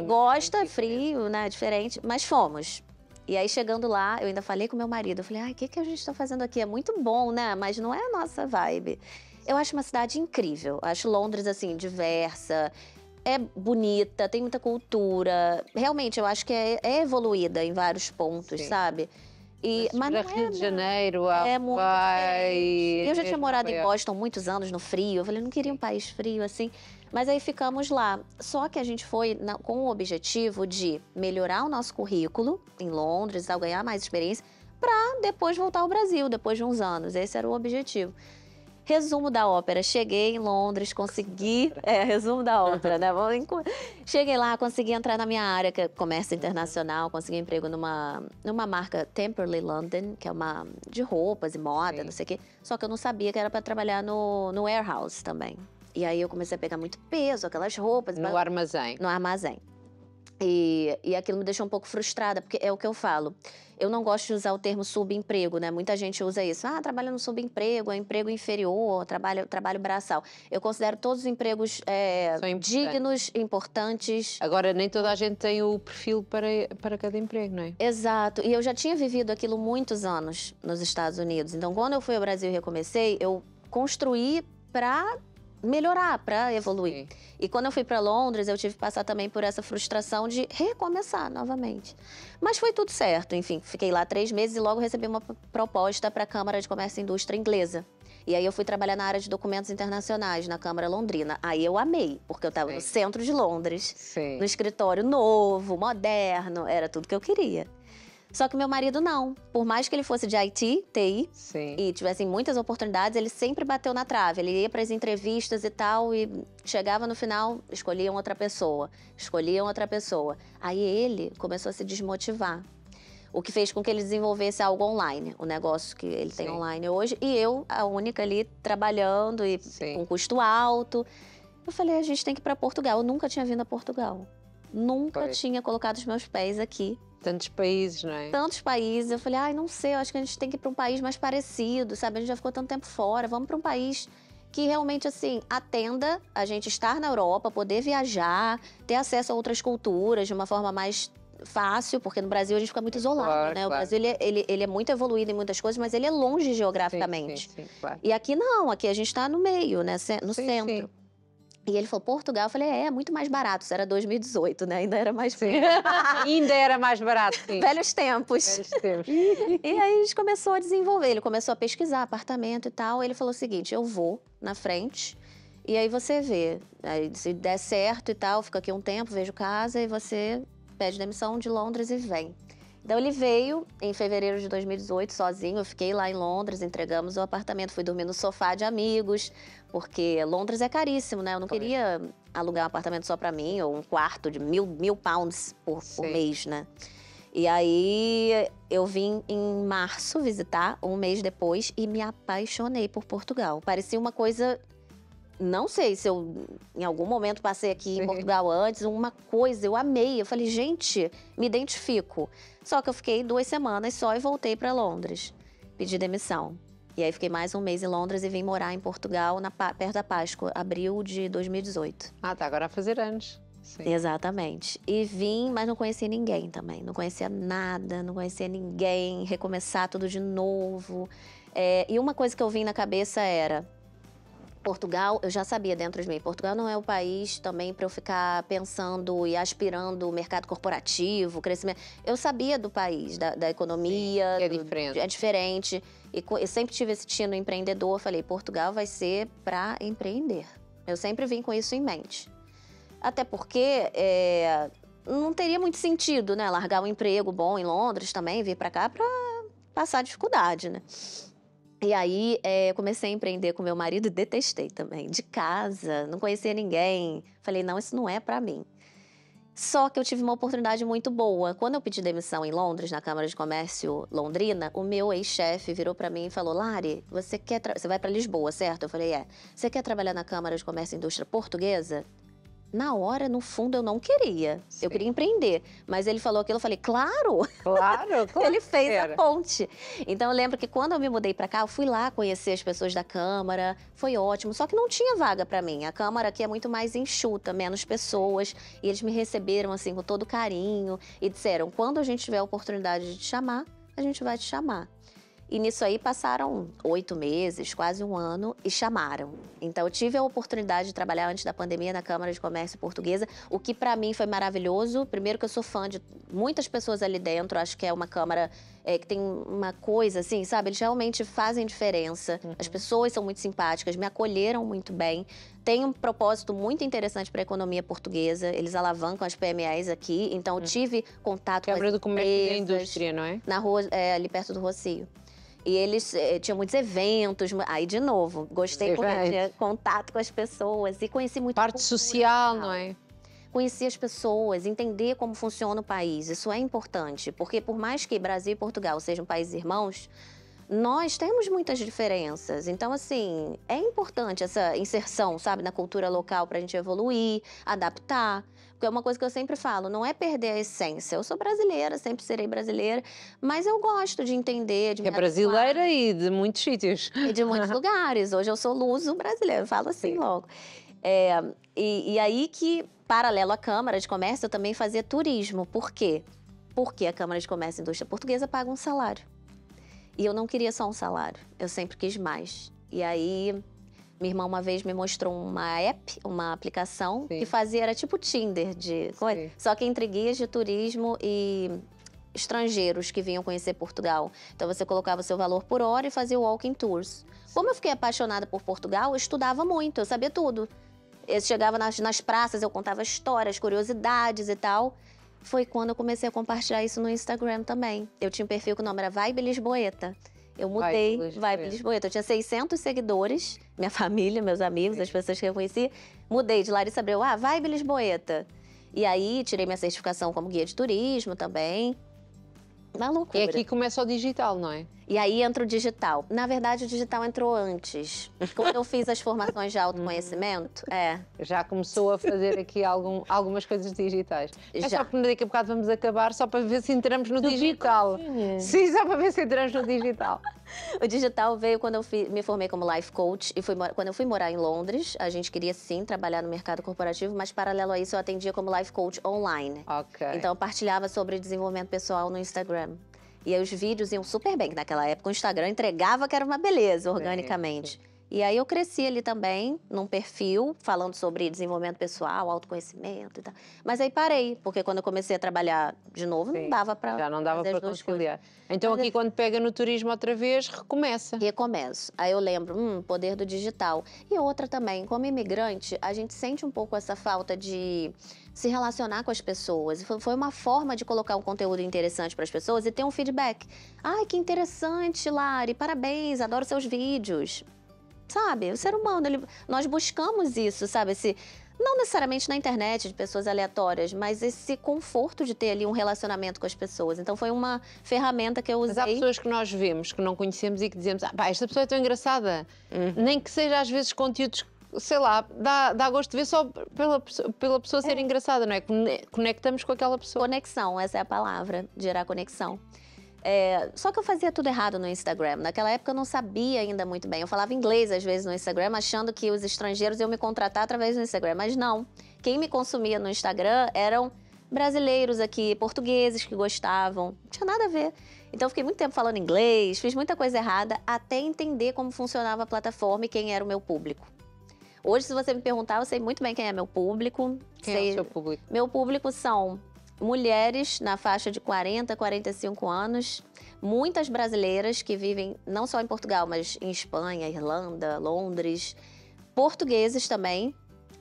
gosta, frio, né, diferente, mas fomos. E aí, chegando lá, eu ainda falei com meu marido, eu falei, o que a gente está fazendo aqui? É muito bom, né, mas não é a nossa vibe. Eu acho uma cidade incrível, acho Londres, assim, diversa, é bonita, tem muita cultura. Realmente, eu acho que é evoluída em vários pontos, sabe? Mas não Rio de né? Janeiro, É muito Havaí. Eu já tinha morado em Boston muitos anos, no frio. Eu falei, não queria um país frio, assim. Mas aí ficamos lá. Só que a gente foi com o objetivo de melhorar o nosso currículo em Londres, tal, ganhar mais experiência, para depois voltar ao Brasil, depois de uns anos. Esse era o objetivo. Resumo da ópera. Cheguei em Londres, consegui... resumo da ópera, né? Cheguei lá, consegui entrar na minha área, que é comércio internacional, consegui emprego numa marca Temperley London, que é uma de roupas e moda, não sei o quê. Só que eu não sabia que era para trabalhar no warehouse também. E aí eu comecei a pegar muito peso, aquelas roupas. No armazém. No armazém. E aquilo me deixou um pouco frustrada, porque é o que eu falo. Eu não gosto de usar o termo subemprego, né? Muita gente usa isso. Trabalha no subemprego, é emprego inferior, trabalho braçal. Eu considero todos os empregos dignos, importantes. Agora, nem toda a gente tem o perfil para cada emprego, não é? Exato. E eu já tinha vivido aquilo muitos anos nos Estados Unidos. Então, quando eu fui ao Brasil e recomecei, eu construí para melhorar, para evoluir. Sim. E quando eu fui para Londres, eu tive que passar também por essa frustração de recomeçar novamente. Mas foi tudo certo, enfim, fiquei lá 3 meses e logo recebi uma proposta para a Câmara de Comércio e Indústria Inglesa. E aí eu fui trabalhar na área de documentos internacionais, na Câmara Londrina. Aí eu amei, porque eu estava no centro de Londres, no escritório novo, moderno, era tudo que eu queria. Só que meu marido não. Por mais que ele fosse de IT, TI, e tivessem muitas oportunidades, ele sempre bateu na trave. Ele ia para as entrevistas e tal, e chegava no final, escolhiam outra pessoa. Aí ele começou a se desmotivar. O que fez com que ele desenvolvesse algo online, o negócio que ele tem online hoje. E eu, a única ali, trabalhando e com custo alto. Eu falei, a gente tem que ir para Portugal. Eu nunca tinha vindo a Portugal. Nunca tinha colocado os meus pés aqui. Tantos países, não é? Tantos países. Eu falei, ai, não sei, eu acho que a gente tem que ir para um país mais parecido, sabe? A gente já ficou tanto tempo fora, vamos para um país que realmente, assim, atenda a gente estar na Europa, poder viajar, ter acesso a outras culturas de uma forma mais fácil, porque no Brasil a gente fica muito isolado, né? O Brasil, ele é muito evoluído em muitas coisas, mas ele é longe geograficamente. Sim, claro. E aqui não, aqui a gente está no meio, né? No centro. Sim. E ele falou, Portugal, eu falei, é muito mais barato. Isso era 2018, né? Ainda era mais... Ainda era mais barato, sim. Velhos tempos. Velhos tempos. E aí a gente começou a desenvolver, ele começou a pesquisar apartamento e tal. Ele falou o seguinte, eu vou na frente e aí você vê. Aí, se der certo e tal, fica aqui um tempo, vejo casa e você pede demissão de Londres e vem. Então ele veio em fevereiro de 2018 sozinho, eu fiquei lá em Londres, entregamos o apartamento, fui dormir no sofá de amigos, porque Londres é caríssimo, né? Eu não queria alugar um apartamento só pra mim, ou um quarto de mil pounds por mês, né? E aí eu vim em março visitar, um mês depois, e me apaixonei por Portugal. Parecia uma coisa... Não sei se eu, em algum momento, passei aqui em Portugal antes, uma coisa, eu amei. Eu falei, gente, me identifico. Só que eu fiquei 2 semanas só e voltei para Londres. Pedi demissão. E aí fiquei mais um mês em Londres e vim morar em Portugal, perto da Páscoa, abril de 2018. Ah, tá agora a fazer anos. Sim. Exatamente. E vim, mas não conhecia ninguém também. Não conhecia nada, não conhecia ninguém. Recomeçar tudo de novo. E uma coisa que eu vim na cabeça era... Portugal, eu já sabia dentro de mim, Portugal não é o país também para eu ficar pensando e aspirando o mercado corporativo, crescimento. Eu sabia do país, da economia. Sim, é diferente. É diferente. E eu sempre tive esse tino empreendedor. Eu falei, Portugal vai ser para empreender. Eu sempre vim com isso em mente. Até porque não teria muito sentido, né? Largar um emprego bom em Londres também, vir para cá para passar dificuldade, né? E aí, eu comecei a empreender com meu marido, detestei também, de casa, não conhecia ninguém. Falei, não, isso não é pra mim. Só que eu tive uma oportunidade muito boa. Quando eu pedi demissão em Londres, na Câmara de Comércio Londrina, o meu ex-chefe virou pra mim e falou, Lari, você vai pra Lisboa, certo? Eu falei, Você quer trabalhar na Câmara de Comércio e Indústria Portuguesa? Na hora, no fundo, eu não queria. Sim. Eu queria empreender. Mas ele falou aquilo, eu falei, claro! Claro! Ele fez a ponte. Então, eu lembro que quando eu me mudei pra cá, eu fui lá conhecer as pessoas da Câmara. Foi ótimo. Só que não tinha vaga pra mim. A Câmara aqui é muito mais enxuta, menos pessoas. E eles me receberam, assim, com todo carinho. E disseram, quando a gente tiver a oportunidade de te chamar, a gente vai te chamar. E nisso aí passaram 8 meses, quase 1 ano, e chamaram. Então eu tive a oportunidade de trabalhar antes da pandemia na Câmara de Comércio Portuguesa, o que para mim foi maravilhoso. Primeiro que eu sou fã de muitas pessoas ali dentro, acho que é uma Câmara que tem uma coisa assim, sabe? Eles realmente fazem diferença. As pessoas são muito simpáticas, me acolheram muito bem. Tem um propósito muito interessante para a economia portuguesa. Eles alavancam as PMEs aqui, então eu tive contato com as Câmara do Comércio e da empresas, Indústria, não é? Na rua, ali perto do Rocio. E eles tinham muitos eventos. Aí, de novo, gostei porque tinha contato com as pessoas e conheci muito... Parte social, não é? Conhecer as pessoas, entender como funciona o país. Isso é importante, porque por mais que Brasil e Portugal sejam países irmãos, nós temos muitas diferenças. Então, assim, é importante essa inserção, sabe, na cultura local para a gente evoluir, adaptar. Porque é uma coisa que eu sempre falo, não é perder a essência. Eu sou brasileira, sempre serei brasileira, mas eu gosto de entender, de me adequar. Brasileira e de muitos sítios. E de muitos lugares. Hoje eu sou luso-brasileira, eu falo assim logo. E aí que, paralelo à Câmara de Comércio, eu também fazia turismo. Por quê? Porque a Câmara de Comércio e Indústria Portuguesa paga um salário. E eu não queria só um salário, eu sempre quis mais. E aí... Minha irmã uma vez me mostrou uma app, uma aplicação, que fazia, era tipo Tinder, só que entre guias de turismo e estrangeiros que vinham conhecer Portugal. Então você colocava o seu valor por hora e fazia walking tours. Como eu fiquei apaixonada por Portugal, eu estudava muito, eu sabia tudo. Eu chegava nas praças, eu contava histórias, curiosidades e tal. Foi quando eu comecei a compartilhar isso no Instagram também. Eu tinha um perfil que o nome era Vibe Lisboeta. Eu mudei, Vibe Lisboeta. Eu tinha 600 seguidores, minha família, meus amigos, as pessoas que eu conheci. Mudei de Larissa Abreu, Vibe Lisboeta. E aí, tirei minha certificação como guia de turismo também. Uma loucura. E aqui começa o digital, não é? E aí entra o digital. Na verdade, o digital entrou antes. Quando eu fiz as formações de autoconhecimento, Já começou a fazer aqui algumas coisas digitais. É Já. só porque daqui a bocado vamos acabar, só para ver se entramos no Do digital. bico. Sim, só para ver se entramos no digital. o digital veio quando eu me formei como life coach e quando eu fui morar em Londres. A gente queria sim trabalhar no mercado corporativo, mas paralelo a isso eu atendia como life coach online. Ok. Então eu partilhava sobre desenvolvimento pessoal no Instagram. E aí os vídeos iam super bem, que naquela época o Instagram entregava que era uma beleza, organicamente. E aí eu cresci ali também, num perfil, falando sobre desenvolvimento pessoal, autoconhecimento e tal. Mas aí parei, porque quando eu comecei a trabalhar de novo, não dava para Já não dava fazer para as duas conciliar. Então Mas aqui quando pega no turismo outra vez, recomeça. Recomeço. Aí eu lembro, poder do digital. E outra também, como imigrante, a gente sente um pouco essa falta de se relacionar com as pessoas. Foi uma forma de colocar um conteúdo interessante para as pessoas e ter um feedback. Ai, que interessante, Lari, parabéns, adoro seus vídeos. Sabe, o ser humano, nós buscamos isso, sabe? Não necessariamente na internet, de pessoas aleatórias, mas esse conforto de ter ali um relacionamento com as pessoas. Então foi uma ferramenta que eu usei. Mas há pessoas que nós vemos, que não conhecemos e que dizemos, esta pessoa é tão engraçada. Nem que seja às vezes conteúdos, sei lá, dá gosto de ver só pela pessoa ser engraçada, não é? Conectamos com aquela pessoa. Conexão, essa é a palavra, gerar conexão. Só que eu fazia tudo errado no Instagram. Naquela época eu não sabia ainda muito bem. Eu falava inglês às vezes no Instagram, achando que os estrangeiros iam me contratar através do Instagram. Mas não. Quem me consumia no Instagram eram brasileiros aqui, portugueses que gostavam. Não tinha nada a ver. Então eu fiquei muito tempo falando inglês, fiz muita coisa errada, até entender como funcionava a plataforma e quem era o meu público. Hoje, se você me perguntar, eu sei muito bem quem é meu público. Quem é o seu público? Meu público são mulheres na faixa de 40 a 45 anos, muitas brasileiras que vivem não só em Portugal, mas em Espanha, Irlanda, Londres, portugueses também,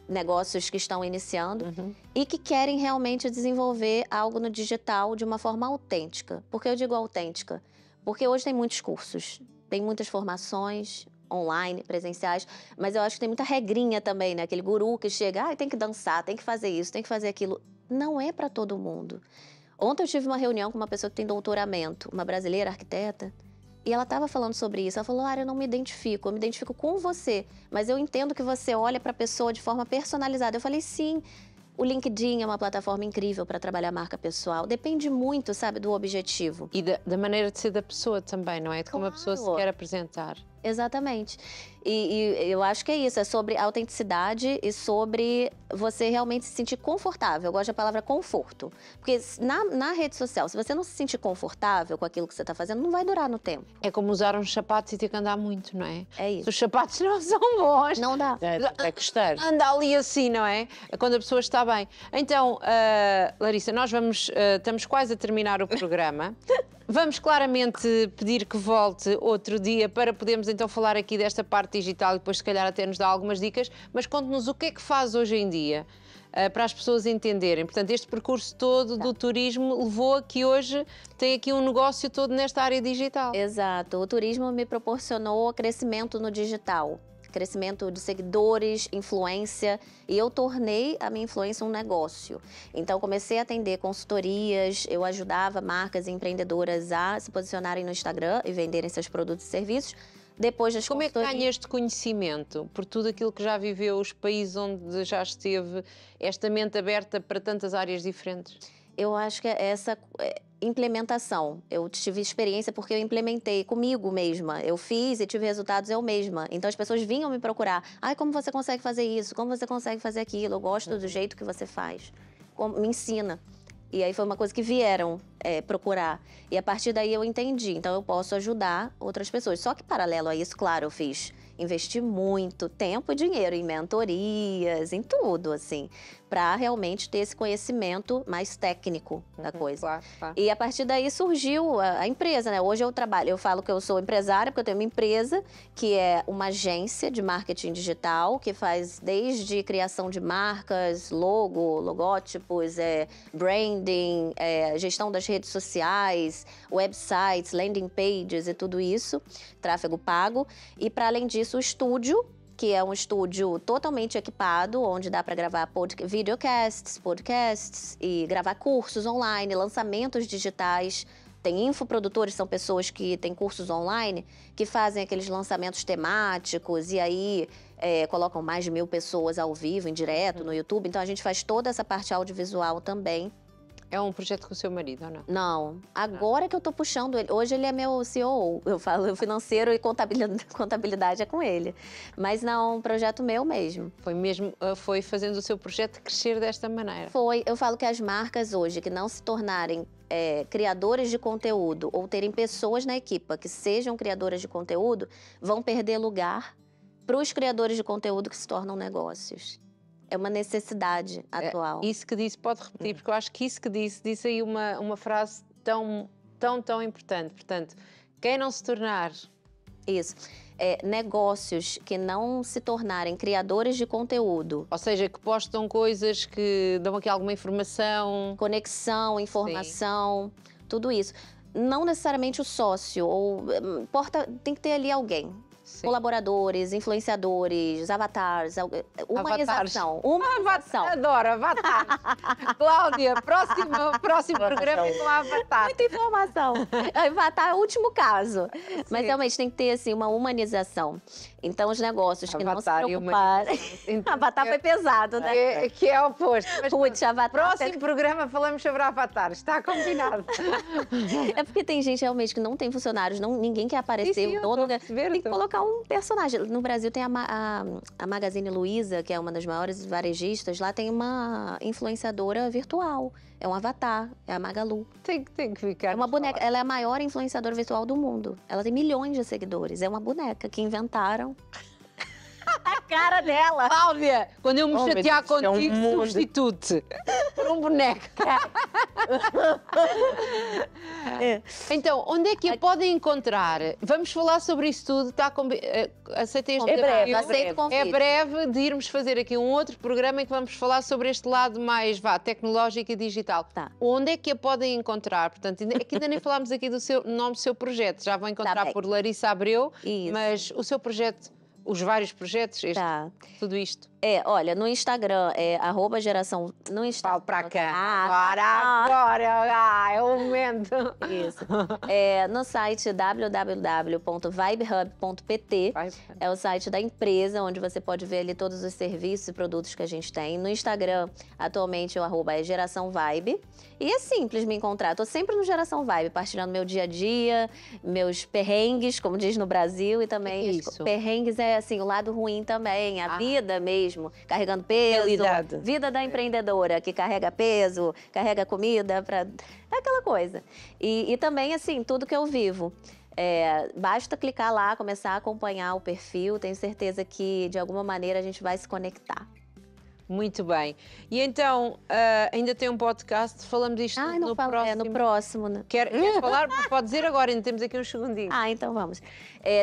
negócios que estão iniciando e que querem realmente desenvolver algo no digital de uma forma autêntica. Por que eu digo autêntica? Porque hoje tem muitos cursos, tem muitas formações online, presenciais, mas eu acho que tem muita regrinha também, né? Aquele guru que chega, tem que dançar, tem que fazer isso, tem que fazer aquilo. Não é para todo mundo. Ontem eu tive uma reunião com uma pessoa que tem doutoramento, uma brasileira arquiteta, e ela estava falando sobre isso. Ela falou, Lara, eu não me identifico, eu me identifico com você, mas eu entendo que você olha para a pessoa de forma personalizada. Eu falei, sim, o LinkedIn é uma plataforma incrível para trabalhar marca pessoal. Depende muito, sabe, do objetivo. E da maneira de ser da pessoa também, não é? De como a pessoa se quer apresentar. Exatamente. E eu acho que é isso, é sobre autenticidade e sobre você realmente se sentir confortável. Eu gosto da palavra conforto. Porque na rede social, se você não se sentir confortável com aquilo que você está fazendo, não vai durar no tempo. É como usar uns sapatos e ter que andar muito, não é? É isso. Se os sapatos não são bons, Não dá. É custar. anda ali assim, não é? Quando a pessoa está bem. Então, Larissa, nós estamos quase a terminar o programa. Vamos claramente pedir que volte outro dia para podermos então falar aqui desta parte digital e depois se calhar até nos dar algumas dicas, mas conte-nos o que é que faz hoje em dia para as pessoas entenderem. Portanto, este percurso todo do turismo levou a que hoje tem aqui um negócio todo nesta área digital. Exato. O turismo me proporcionou crescimento no digital. Crescimento de seguidores, influência, e eu tornei a minha influência um negócio. Então, comecei a atender consultorias, eu ajudava marcas e empreendedoras a se posicionarem no Instagram e venderem seus produtos e serviços. Depois das Como é que ganha este conhecimento? Por tudo aquilo que já viveu, os países onde já esteve, esta mente aberta para tantas áreas diferentes? Eu acho que essa implementação. Eu tive experiência porque eu implementei comigo mesma. Eu fiz e tive resultados eu mesma. Então as pessoas vinham me procurar. Como você consegue fazer isso? Como você consegue fazer aquilo? Eu gosto do jeito que você faz. Me ensina. E aí foi uma coisa que vieram procurar. E a partir daí eu entendi. Então eu posso ajudar outras pessoas. Só que paralelo a isso, claro, eu investi muito tempo e dinheiro em mentorias, em tudo, assim, para realmente ter esse conhecimento mais técnico da coisa. Claro, claro. E a partir daí surgiu a empresa, né? Hoje eu falo que eu sou empresária, porque eu tenho uma empresa que é uma agência de marketing digital, que faz desde criação de marcas, logótipos, branding, gestão das redes sociais, websites, landing pages e tudo isso, tráfego pago. E para além disso, o estúdio, que é um estúdio totalmente equipado, onde dá para gravar videocasts, podcasts e gravar cursos online, lançamentos digitais, Tem infoprodutores, são pessoas que têm cursos online, que fazem aqueles lançamentos temáticos e aí colocam mais de 1000 pessoas ao vivo, em direto, no YouTube. Então, a gente faz toda essa parte audiovisual também. É um projeto com o seu marido, ou não? Não, agora que eu tô puxando ele. Hoje ele é meu CEO, eu falo financeiro e contabilidade é com ele. Mas não, um projeto meu mesmo. Foi fazendo o seu projeto crescer desta maneira. Eu falo que as marcas hoje que não se tornarem criadores de conteúdo ou terem pessoas na equipa que sejam criadoras de conteúdo, vão perder lugar para os criadores de conteúdo que se tornam negócios. É uma necessidade atual. Isso que disse, pode repetir, porque eu acho que isso que disse aí uma frase tão importante. Portanto, quem não se tornar... Isso. Negócios que não se tornarem criadores de conteúdo. Ou seja, que postam coisas que dão aqui alguma informação. Conexão, informação, tudo isso. Não necessariamente o sócio, tem que ter ali alguém. Sim. Colaboradores, influenciadores, avatares, humanização. Avatar, adoro, avatar. Cláudia, próximo programa com avatar. Muita informação. Avatar é o último caso. Sim. Mas realmente tem que ter assim, uma humanização. Então, os negócios que não se preocuparem... Avatar foi pesado, né? Que é o oposto. Mas, próximo programa falamos sobre avatar. Está combinado. É porque tem gente realmente que não tem funcionários, ninguém quer aparecer. Sim, tem que colocar um personagem. No Brasil tem a Magazine Luiza, que é uma das maiores varejistas. Lá tem uma influenciadora virtual. É um avatar, é a Magalu. Tem que ficar. É uma boneca. Ela é a maior influenciadora virtual do mundo. Ela tem milhões de seguidores. É uma boneca que inventaram. A cara dela. Cláudia, quando eu me chatear contigo, substitute por um boneco. Então, onde é que a podem encontrar? Vamos falar sobre isso tudo. Aceitei este breve, aceito o convite. É breve de irmos fazer aqui um outro programa em que vamos falar sobre este lado mais tecnológico e digital. Tá. Onde é que a podem encontrar? Portanto, ainda nem falámos aqui do nome do seu projeto. Já vão encontrar por Larissa Abreu, mas o seu projeto... Os vários projetos, tudo isto. Olha, no Instagram é @geração... No Instagram. Fala para cá. Agora, é o momento. Isso. No site www.vibehub.pt é o site da empresa, onde você pode ver ali todos os serviços e produtos que a gente tem. No Instagram, atualmente, o @ é Geração Vibe. E é simples me encontrar. Tô sempre no Geração Vibe, partilhando meu dia a dia, meus perrengues, como diz no Brasil, e também perrengues é assim, o lado ruim também, a vida mesmo, carregando peso, vida da empreendedora que carrega peso, carrega comida, é aquela coisa. E também, assim, tudo que eu vivo. Basta clicar lá, começar a acompanhar o perfil, tenho certeza que, de alguma maneira, a gente vai se conectar. Muito bem. E então, ainda tem um podcast, falamos disto no próximo. No próximo. Né? Quer falar? Pode dizer agora, ainda temos aqui uns segundinhos. Então vamos.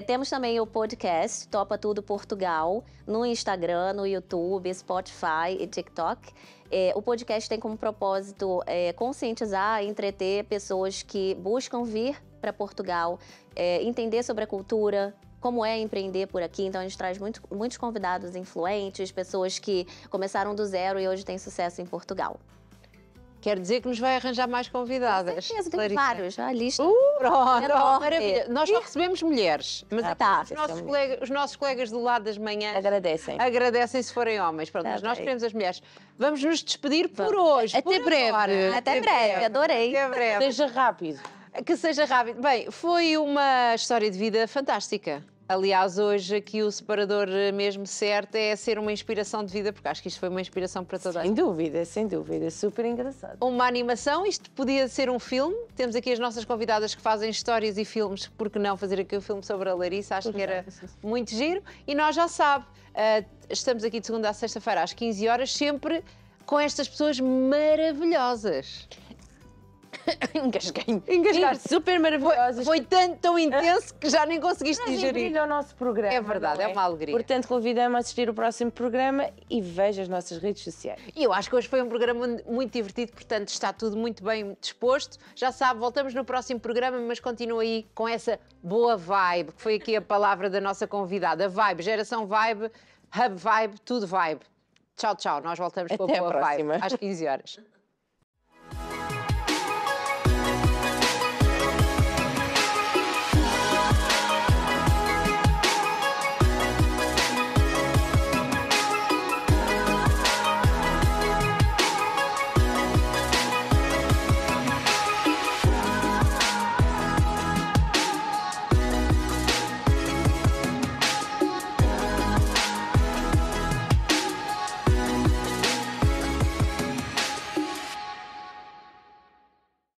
Temos também o podcast Topa Tudo Portugal, no Instagram, no YouTube, Spotify e TikTok. O podcast tem como propósito conscientizar e entreter pessoas que buscam vir para Portugal, entender sobre a cultura, como é empreender por aqui. Então, a gente traz muitos convidados influentes, pessoas que começaram do zero e hoje têm sucesso em Portugal. Quer dizer que nos vai arranjar mais convidadas. Com certeza, tem vários. A lista pronto, maravilha. Nós só recebemos mulheres, mas os nossos colegas do lado das manhãs agradecem se forem homens. Pronto, mas nós queremos as mulheres. Vamos nos despedir por hoje. Até breve. Até breve, adorei. Até breve. Seja rápido. Que seja rápido. Bem, foi uma história de vida fantástica. Aliás, hoje aqui o separador mesmo certo é ser uma inspiração de vida, porque acho que isto foi uma inspiração para toda a gente. Sem dúvida, super engraçado. Uma animação, isto podia ser um filme. Temos aqui as nossas convidadas que fazem histórias e filmes, por que não fazer aqui um filme sobre a Larissa? Acho que era muito giro. E nós já sabe, estamos aqui de segunda a sexta-feira às 15 horas, sempre com estas pessoas maravilhosas. Engasguei. Super maravilhoso. Foi tão intenso que já nem conseguiste digerir. É o nosso programa. É verdade, é uma alegria. Portanto, convidamos a assistir o próximo programa e veja as nossas redes sociais. E eu acho que hoje foi um programa muito divertido, portanto está tudo muito bem disposto. Já sabe, voltamos no próximo programa, mas continua aí com essa boa vibe, que foi aqui a palavra da nossa convidada. Vibe, Geração Vibe, Hub Vibe, tudo Vibe. Tchau, tchau. Nós voltamos com a boa vibe às 15 horas.